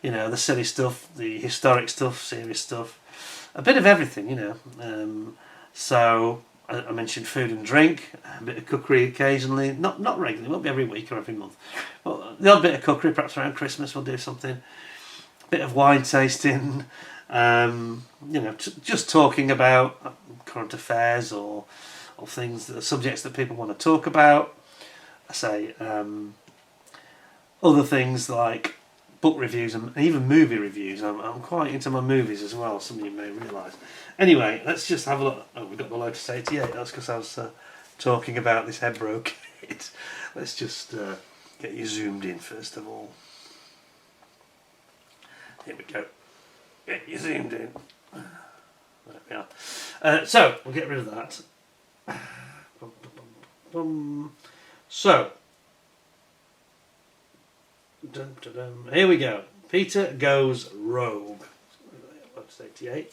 you know, the silly stuff, the historic stuff, serious stuff, a bit of everything, you know. So I mentioned food and drink, a bit of cookery occasionally, not regularly, it won't be every week or every month, but the odd bit of cookery, perhaps around Christmas we'll do something, a bit of wine tasting, you know, just talking about current affairs or things, the subjects that people want to talk about. I say other things like book reviews and even movie reviews. I'm quite into my movies as well, some of you may realise. Anyway, let's just have a look. Oh, we've got the Lotus 88, that's because I was talking about this Hebro kit. Let's just get you zoomed in first of all. Here we go. Get you zoomed in. There we are. So, we'll get rid of that. So, here we go. Peter Goes Rogue. Lotus 88.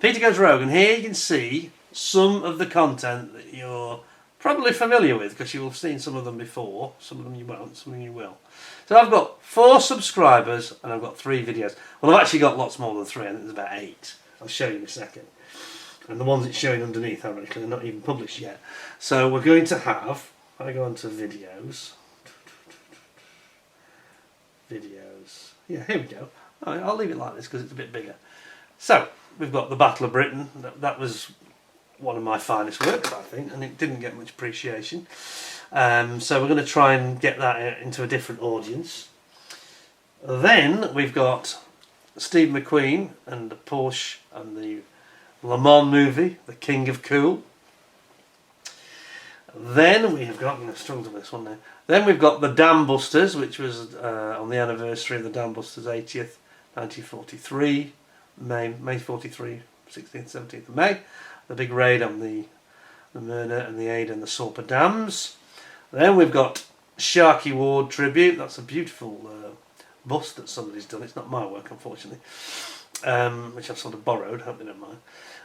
Peter Goes Rogue, and here you can see some of the content that you're probably familiar with, because you've seen some of them before. Some of them you won't, some of them you will. So I've got 4 subscribers and I've got 3 videos. Well, I've actually got lots more than 3. I think there's about 8. I'll show you in a second. And the ones it's showing underneath, ironically, are not even published yet. So we're going to have, if I go on to videos. Videos. Yeah, here we go. I'll leave it like this because it's a bit bigger. So, we've got the Battle of Britain. That was one of my finest works, I think, and it didn't get much appreciation. So we're going to try and get that into a different audience. Then we've got Steve McQueen and the Porsche and the Le Mans movie, The King of Cool. Then we have got, I'm going to struggle to this one now. Then we've got the Dam Busters, which was on the anniversary of the Dam Busters 80th, 1943, May 43, 16th, 17th of May. The big raid on the Myrna and the Ada and the Sorpa dams. Then we've got Sharkey Ward tribute. That's a beautiful bust that somebody's done. It's not my work, unfortunately, which I've sort of borrowed. Hope they don't mind.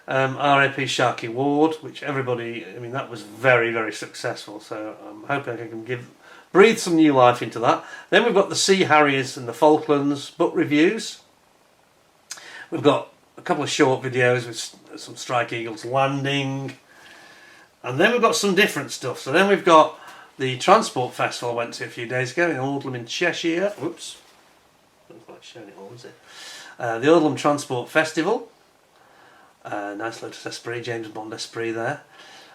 RAP Sharkey Ward, which everybody, I mean, that was very, very successful. So I'm hoping I can breathe some new life into that. Then we've got the Sea Harriers and the Falklands book reviews. We've got a couple of short videos with some Strike Eagles landing. And then we've got some different stuff. So then we've got the Transport Festival I went to a few days ago in Oldham in Cheshire. Whoops. Not quite showing it all, is it? The Oldham Transport Festival. Nice Lotus Esprit, James Bond Esprit there.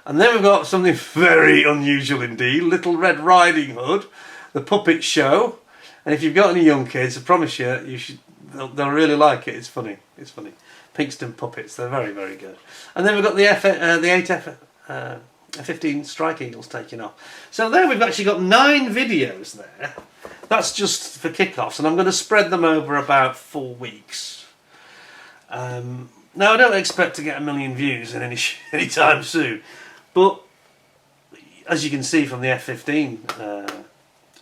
And then we've got something very unusual indeed, Little Red Riding Hood, the puppet show. And if you've got any young kids, I promise you, they'll really like it. It's funny. It's funny. Pinkston puppets, they're very, very good. And then we've got the 8F15 Strike Eagles taking off. So there we've actually got 9 videos there. That's just for kickoffs, and I'm going to spread them over about 4 weeks. Now I don't expect to get 1 million views in any time soon, but as you can see from the F15,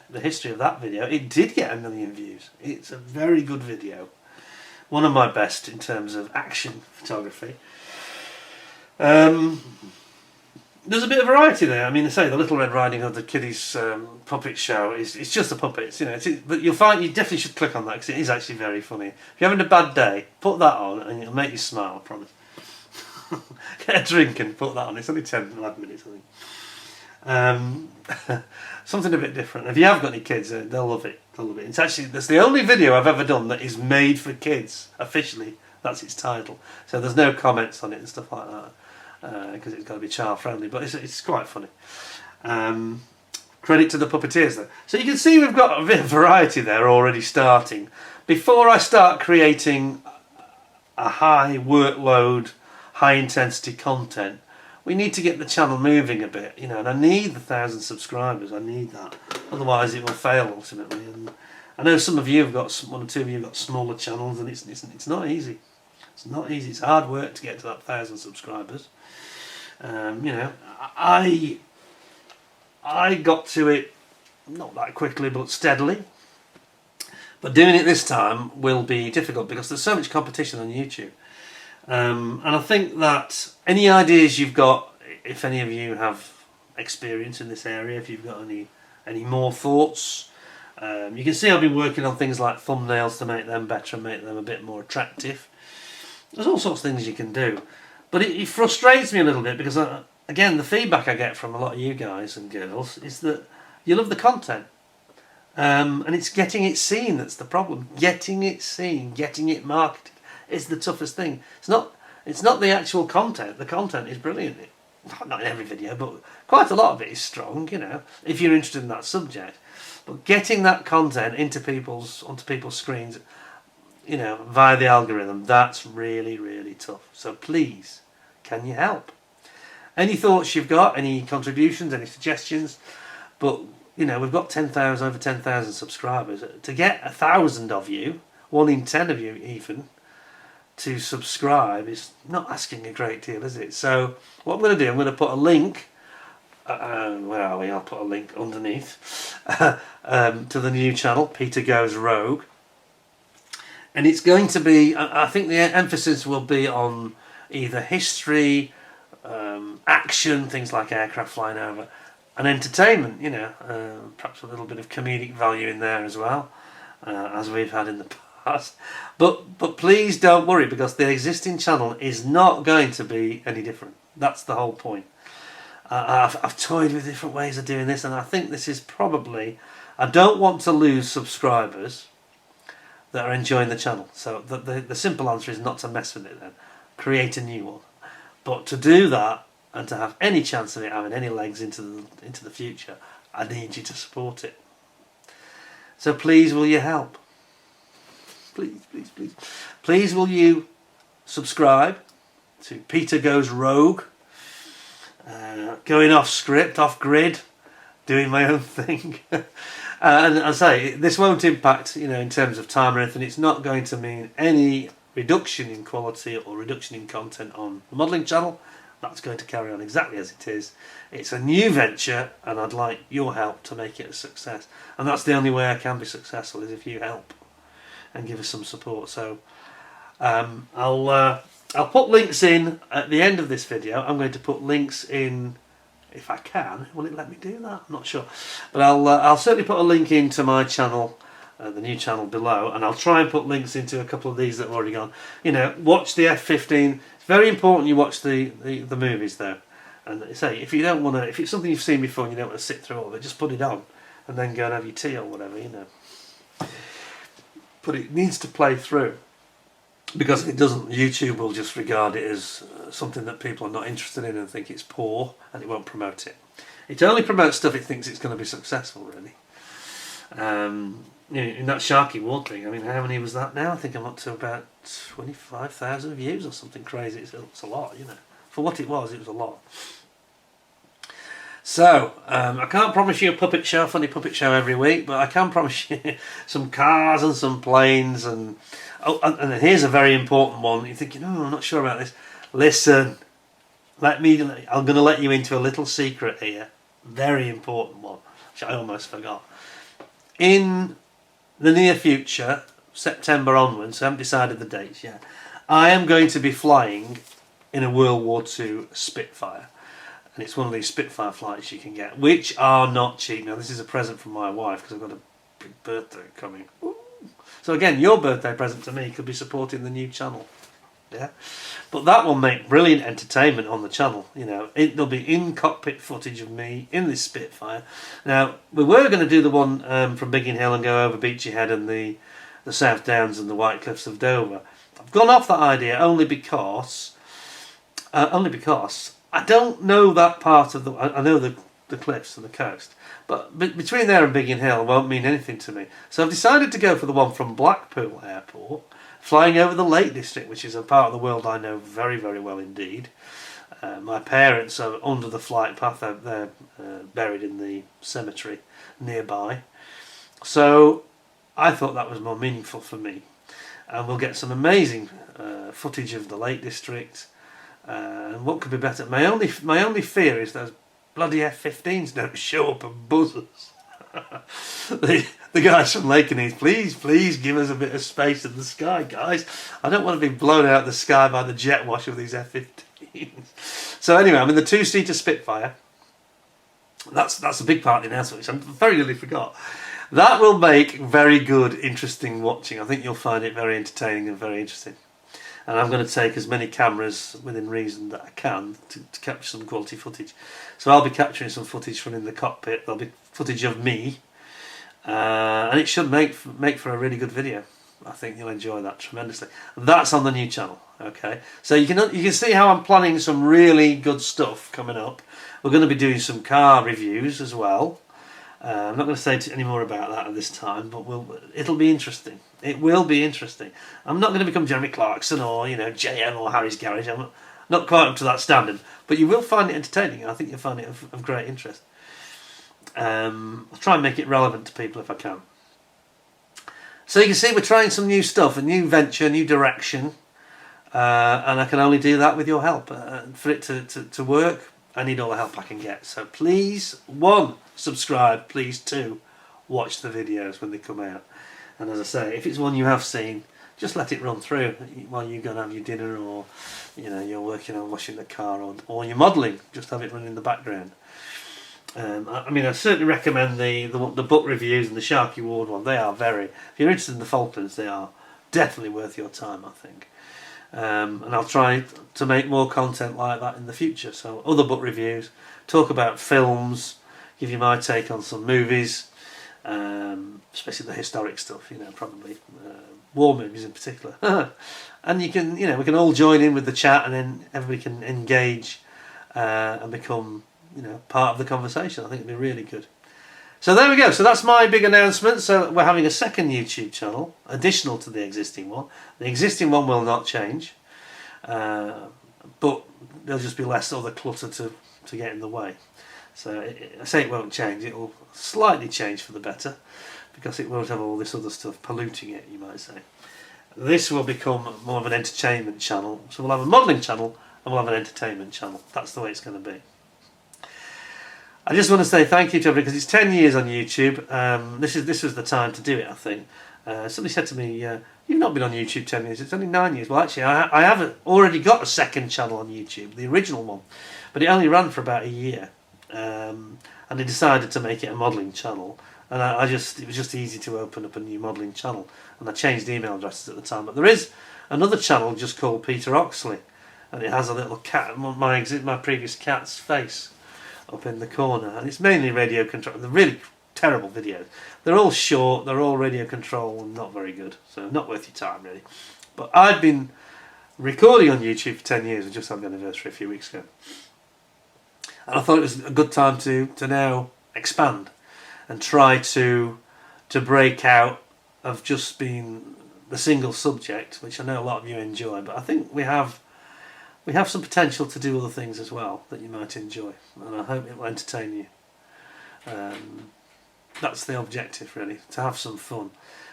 the history of that video, it did get 1 million views. It's a very good video, one of my best in terms of action photography. There's a bit of variety there. I mean, I say the Little Red Riding Hood, the kiddies puppet show, it's just the puppets, you know. But you'll find you definitely should click on that because it is actually very funny. If you're having a bad day, put that on and it'll make you smile, I promise. Get a drink and put that on. It's only 10 to 11 minutes, I think. Something a bit different. If you have got any kids, they'll love it. They'll love it. That's the only video I've ever done that is made for kids officially. That's its title. So there's no comments on it and stuff like that. Because it's got to be child friendly, but it's quite funny. Credit to the puppeteers though. So you can see we've got a bit of variety there already starting. Before I start creating a high workload, high intensity content, we need to get the channel moving a bit, you know, and I need the 1,000 subscribers. I need that, otherwise it will fail ultimately. And I know some of you have got, 1 or 2 of you have got smaller channels, and it's not easy. It's not easy. It's hard work to get to that 1,000 subscribers. You know, I got to it not that quickly, but steadily. But doing it this time will be difficult because there's so much competition on YouTube. And I think that any ideas you've got, if any of you have experience in this area, if you've got any more thoughts, you can see I've been working on things like thumbnails to make them better and make them a bit more attractive. There's all sorts of things you can do. But it frustrates me a little bit because, again, the feedback I get from a lot of you guys and girls is that you love the content. And it's getting it seen that's the problem. Getting it seen, getting it marketed is the toughest thing. It's not the actual content. The content is brilliant. Not in every video, but quite a lot of it is strong, you know, if you're interested in that subject. But getting that content onto people's screens, you know, via the algorithm, that's really, really tough. So please, can you help? Any thoughts you've got, any contributions, any suggestions? But, you know, we've got over 10,000 subscribers. To get 1,000 of you, 1 in 10 of you even, to subscribe is not asking a great deal, is it? So what I'm going to do, I'm going to put a link, where are we? I'll put a link underneath, to the new channel, Peter Goes Rogue. And it's going to be, I think the emphasis will be on either history, action, things like aircraft flying over, and entertainment, you know, perhaps a little bit of comedic value in there as well, as we've had in the past. But please don't worry, because the existing channel is not going to be any different. That's the whole point. I've toyed with different ways of doing this, and I think this is probably, I don't want to lose subscribers that are enjoying the channel. So the simple answer is not to mess with it then. Create a new one. But to do that, and to have any chance of it having any legs into the future, I need you to support it. So please will you help? Please, please, please. Please will you subscribe to Peter Goes Rogue. Going off script, off grid, doing my own thing. And I say, this won't impact, you know, in terms of time or anything. It's not going to mean any reduction in quality or reduction in content on the modelling channel. That's going to carry on exactly as it is. It's a new venture, and I'd like your help to make it a success. And that's the only way I can be successful, is if you help and give us some support. So I'll put links in at the end of this video. I'm going to put links in, if I can. Will it let me do that? I'm not sure. But I'll certainly put a link into my channel, the new channel below, and I'll try and put links into a couple of these that have already gone. You know, watch the F15. It's very important you watch the movies though. And say, if you don't want to, if it's something you've seen before and you don't want to sit through all of it, just put it on and then go and have your tea or whatever, you know. But it needs to play through, because if it doesn't, YouTube will just regard it as something that people are not interested in and think it's poor, and it won't promote it. It only promotes stuff it thinks it's going to be successful, really. In that Sharky Ward thing, I mean, how many was that now? I think I'm up to about 25,000 views or something crazy. It's a lot, you know. For what it was a lot. So, I can't promise you a puppet show, funny puppet show every week, but I can promise you some cars and some planes. And here's a very important one. You're thinking, oh, I'm not sure about this. Listen, I'm going to let you into a little secret here. Very important one, which I almost forgot. In the near future, September onwards, I haven't decided the dates yet, I am going to be flying in a World War II Spitfire. And it's one of these Spitfire flights you can get, which are not cheap. Now, this is a present from my wife because I've got a big birthday coming. Ooh. So again, your birthday present to me could be supporting the new channel. Yeah, but that will make brilliant entertainment on the channel. You know, there'll be in-cockpit footage of me in this Spitfire. Now, we were going to do the one from Biggin Hill and go over Beachy Head and the South Downs and the White Cliffs of Dover. I've gone off that idea only because I don't know that part of I know the cliffs and the coast, but between there and Biggin Hill won't mean anything to me. So I've decided to go for the one from Blackpool Airport, flying over the Lake District, which is a part of the world I know very, very well indeed. My parents are under the flight path. They're buried in the cemetery nearby. So I thought that was more meaningful for me. And we'll get some amazing footage of the Lake District. And what could be better? My only fear is those bloody F-15s don't show up and buzz us. The guys from Lakenheath, please give us a bit of space in the sky, guys. I don't want to be blown out of the sky by the jet wash of these F-15s. So anyway, I'm in the two-seater Spitfire. That's a big part of the announcement, which I very nearly forgot. That will make very good, interesting watching. I think you'll find it very entertaining and very interesting. And I'm going to take as many cameras within reason that I can to capture some quality footage. So I'll be capturing some footage from in the cockpit. There'll be footage of me, and it should make for a really good video. I think you'll enjoy that tremendously. That's on the new channel. Okay, so you can see how I'm planning some really good stuff coming up. We're going to be doing some car reviews as well. I'm not going to say any more about that at this time, but it'll be interesting. It will be interesting. I'm not going to become Jeremy Clarkson or JM or Harry's Garage. I'm not quite up to that standard, but you will find it entertaining. I think you'll find it of great interest. I'll try and make it relevant to people if I can. So you can see we're trying some new stuff, a new venture, a new direction, and I can only do that with your help. For it to work, I need all the help I can get. So please, 1, subscribe. Please, 2, watch the videos when they come out. And as I say, if it's one you have seen, just let it run through while you go and have your dinner, or you're working on washing the car, or you're modelling. Just have it run in the background. I mean, I certainly recommend the book reviews and the Sharky Ward one. They are if you're interested in the Falklands, they are definitely worth your time, I think. And I'll try to make more content like that in the future. So other book reviews, talk about films, give you my take on some movies, especially the historic stuff, probably war movies in particular. And we can all join in with the chat, and then everybody can engage and become part of the conversation. I think it'd be really good. So there we go. So that's my big announcement. So we're having a second YouTube channel, additional to the existing one. The existing one will not change, but there'll just be less other clutter to get in the way. So I say it won't change. It will slightly change for the better, because it won't have all this other stuff polluting it, you might say. This will become more of an entertainment channel. So we'll have a modelling channel and we'll have an entertainment channel. That's the way it's going to be. I just want to say thank you to everybody, because it's 10 years on YouTube. This was the time to do it, I think. Somebody said to me, you've not been on YouTube 10 years, it's only 9 years. Well, actually, I have already got a second channel on YouTube, the original one, but it only ran for about a year. And I decided to make it a modelling channel, and it was just easy to open up a new modelling channel, and I changed email addresses at the time. But there is another channel just called Peter Oxley, and it has a little cat, my previous cat's face up in the corner, and it's mainly radio control. They're really terrible videos. They're all short, they're all radio control and not very good, so not worth your time really. But I've been recording on YouTube for 10 years. We just had the anniversary a few weeks ago. And I thought it was a good time to now expand and try to break out of just being the single subject, which I know a lot of you enjoy, but I think we have some potential to do other things as well that you might enjoy, and I hope it will entertain you. That's the objective, really, to have some fun.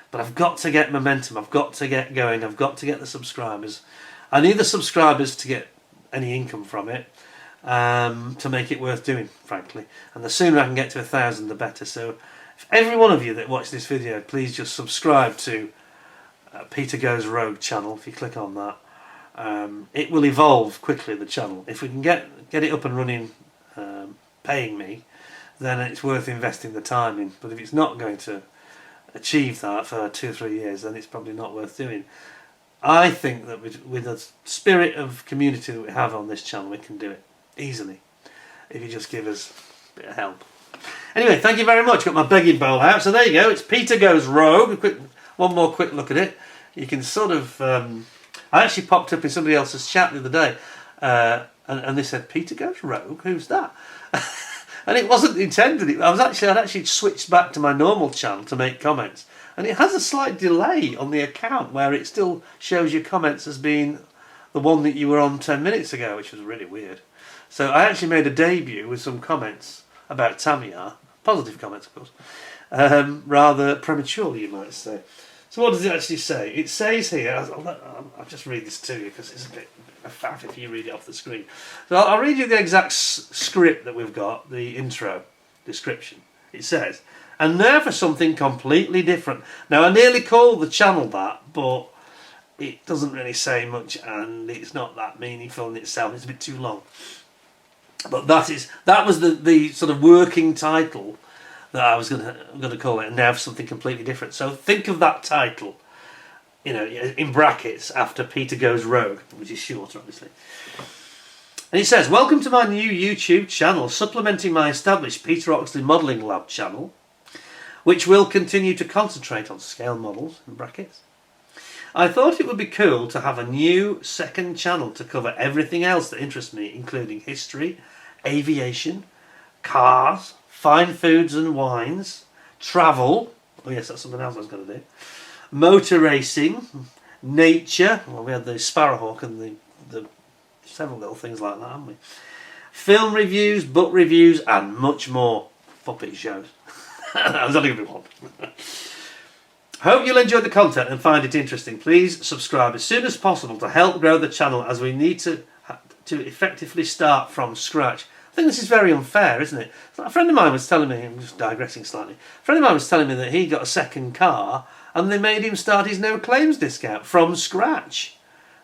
But I've got to get momentum, I've got to get going, I've got to get the subscribers. I need the subscribers to get any income from it, to make it worth doing, frankly. And the sooner I can get to 1,000, the better. So if every one of you that watch this video, please just subscribe to Peter Goes Rogue channel. If you click on that, it will evolve quickly, the channel. If we can get it up and running, paying me, then it's worth investing the time in. But if it's not going to achieve that for 2 or 3 years, then it's probably not worth doing. I think that with the spirit of community that we have on this channel, we can do it easily if you just give us a bit of help. Anyway, thank you very much. Got my begging bowl out. So there you go. It's Peter Goes Rogue. One more quick look at it. You can sort of... I actually popped up in somebody else's chat the other day, and they said, Peter Goes Rogue? Who's that? And it wasn't intended. I'd actually switched back to my normal channel to make comments. And it has a slight delay on the account where it still shows your comments as being the one that you were on 10 minutes ago, which was really weird. So I actually made a debut with some comments about Tamiya, positive comments of course, rather prematurely you might say. So what does it actually say? It says here, I'll just read this to you because it's a bit of a faff if you read it off the screen. So I'll read you the exact script that we've got, the intro description. It says, and now for something completely different. Now I nearly called the channel that, but it doesn't really say much and it's not that meaningful in itself. It's a bit too long. But that was the sort of working title that I was going to call it, and now for something completely different. So think of that title, you know, in brackets after Peter Goes Rogue, which is shorter, obviously. And it says, welcome to my new YouTube channel, supplementing my established Peter Oxley Modelling Lab channel, which will continue to concentrate on scale models, in brackets. I thought it would be cool to have a new second channel to cover everything else that interests me, including history, aviation, cars, fine foods and wines, travel, oh yes, that's something else I was going to do, motor racing, nature, well we had the Sparrowhawk and the several little things like that, haven't we? Film reviews, book reviews and much more. Puppet shows. That was only going to be one. Hope you'll enjoy the content and find it interesting. Please subscribe as soon as possible to help grow the channel, as we need to effectively start from scratch. I think this is very unfair, isn't it? A friend of mine was telling me, I'm just digressing slightly, a friend of mine was telling me that he got a second car and they made him start his no claims discount from scratch.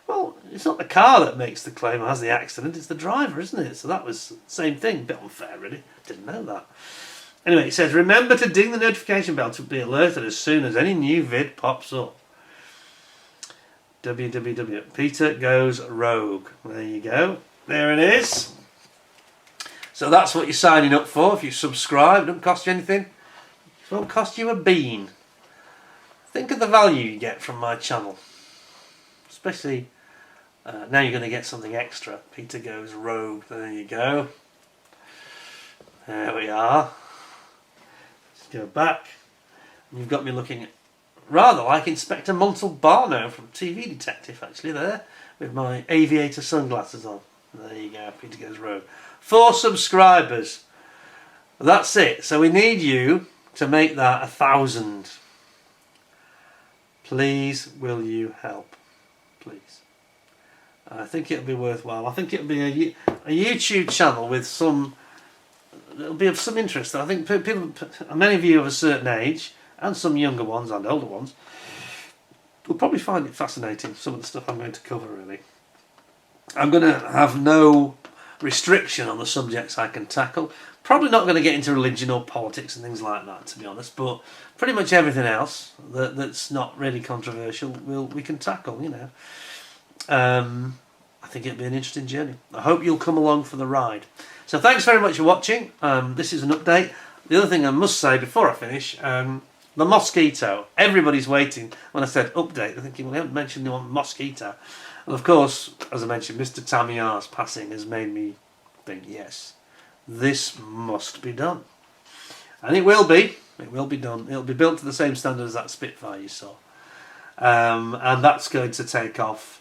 Well, it's not the car that makes the claim or has the accident, it's the driver, isn't it? So that was the same thing, a bit unfair really, didn't know that. Anyway, it says, remember to ding the notification bell to be alerted as soon as any new vid pops up. www. Peter Goes Rogue. There you go. There it is. So that's what you're signing up for if you subscribe. It doesn't cost you anything. It won't cost you a bean. Think of the value you get from my channel. Especially now you're going to get something extra. Peter Goes Rogue. There you go. There we are. Go back, and you've got me looking rather like Inspector Montalbano from TV Detective, actually, there, with my aviator sunglasses on. There you go, Peter Goes Rogue. 4 subscribers. That's it. So we need you to make that 1,000. Please, will you help? Please. I think it'll be worthwhile. I think it'll be a YouTube channel with some... It'll be of some interest. I think people, many of you of a certain age, and some younger ones and older ones, will probably find it fascinating, some of the stuff I'm going to cover, really. I'm going to have no restriction on the subjects I can tackle. Probably not going to get into religion or politics and things like that, to be honest, but pretty much everything else that's not really controversial we can tackle, you know. I think it'll be an interesting journey. I hope you'll come along for the ride. So thanks very much for watching. This is an update. The other thing I must say before I finish, the mosquito. Everybody's waiting. When I said update, they're thinking, well, they haven't mentioned the one mosquito. And of course, as I mentioned, Mr. Tamiya's passing has made me think, yes, this must be done. And it will be. It will be done. It'll be built to the same standard as that Spitfire you saw. And that's going to take off.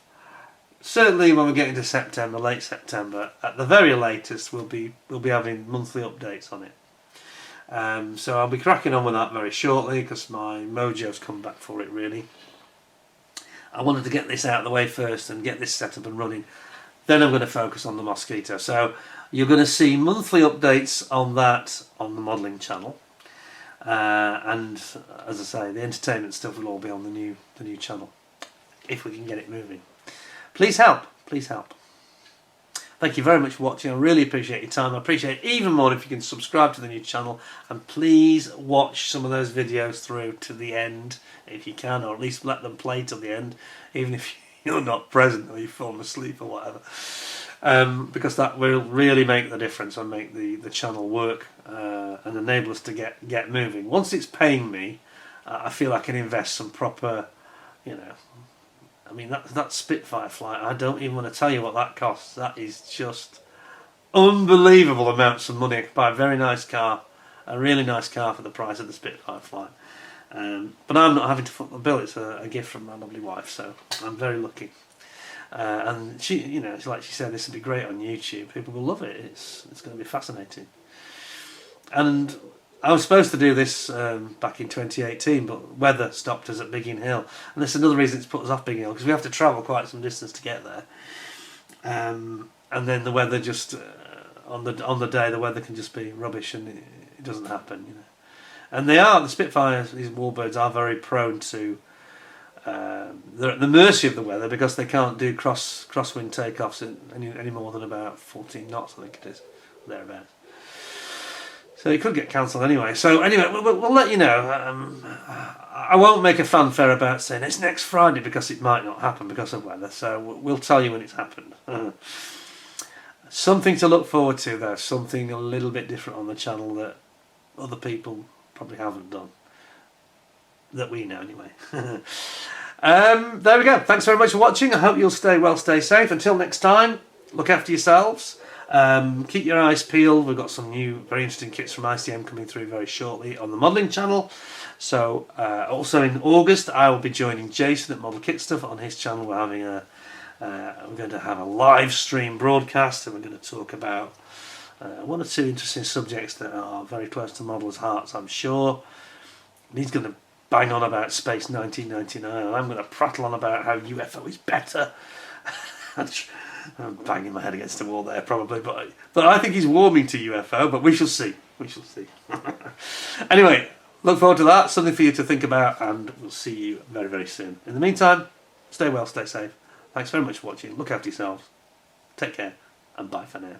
Certainly when we get into September, late September, at the very latest, we'll be having monthly updates on it. So I'll be cracking on with that very shortly because my mojo's come back for it really. I wanted to get this out of the way first and get this set up and running. Then I'm going to focus on the Mosquito. So you're going to see monthly updates on that on the modelling channel. And as I say, the entertainment stuff will all be on the new channel if we can get it moving. Please help. Please help. Thank you very much for watching. I really appreciate your time. I appreciate it even more if you can subscribe to the new channel, and please watch some of those videos through to the end if you can, or at least let them play till the end, even if you're not present or you've fallen asleep or whatever, because that will really make the difference and make the channel work and enable us to get moving. Once it's paying me, I feel I can invest some proper, you know, I mean, that Spitfire flight, I don't even want to tell you what that costs. That is just unbelievable amounts of money. I could buy a very nice car, a really nice car for the price of the Spitfire flight. But I'm not having to foot the bill. It's a gift from my lovely wife, so I'm very lucky. And she, you know, like she said, this would be great on YouTube. People will love it. It's going to be fascinating. And I was supposed to do this back in 2018, but weather stopped us at Biggin Hill, and that's another reason it's put us off Biggin Hill, because we have to travel quite some distance to get there. And then the weather just on the day, the weather can just be rubbish, and it doesn't happen, you know. And the Spitfires, these warbirds, are very prone to they're at the mercy of the weather because they can't do crosswind takeoffs any more than about 14 knots, I think it is, thereabouts. So it could get cancelled anyway. So anyway, we'll let you know. I won't make a fanfare about saying it's next Friday because it might not happen because of weather. So we'll tell you when it's happened. Something to look forward to though. Something a little bit different on the channel that other people probably haven't done. That we know anyway. There we go. Thanks very much for watching. I hope you'll stay well, stay safe. Until next time, look after yourselves. Keep your eyes peeled. We've got some new very interesting kits from ICM coming through very shortly on the modelling channel. So also in August I will be joining Jason at Model Kit Stuff on his channel. We're having we're going to have a live stream broadcast, and we're going to talk about one or two interesting subjects that are very close to modellers' hearts, I'm sure. And he's going to bang on about Space 1999, and I'm going to prattle on about how UFO is better. I'm banging my head against the wall there probably, but I think he's warming to UFO, but we shall see. We shall see. Anyway, look forward to that. Something for you to think about, and we'll see you very, very soon. In the meantime, stay well, stay safe. Thanks very much for watching. Look after yourselves. Take care, and bye for now.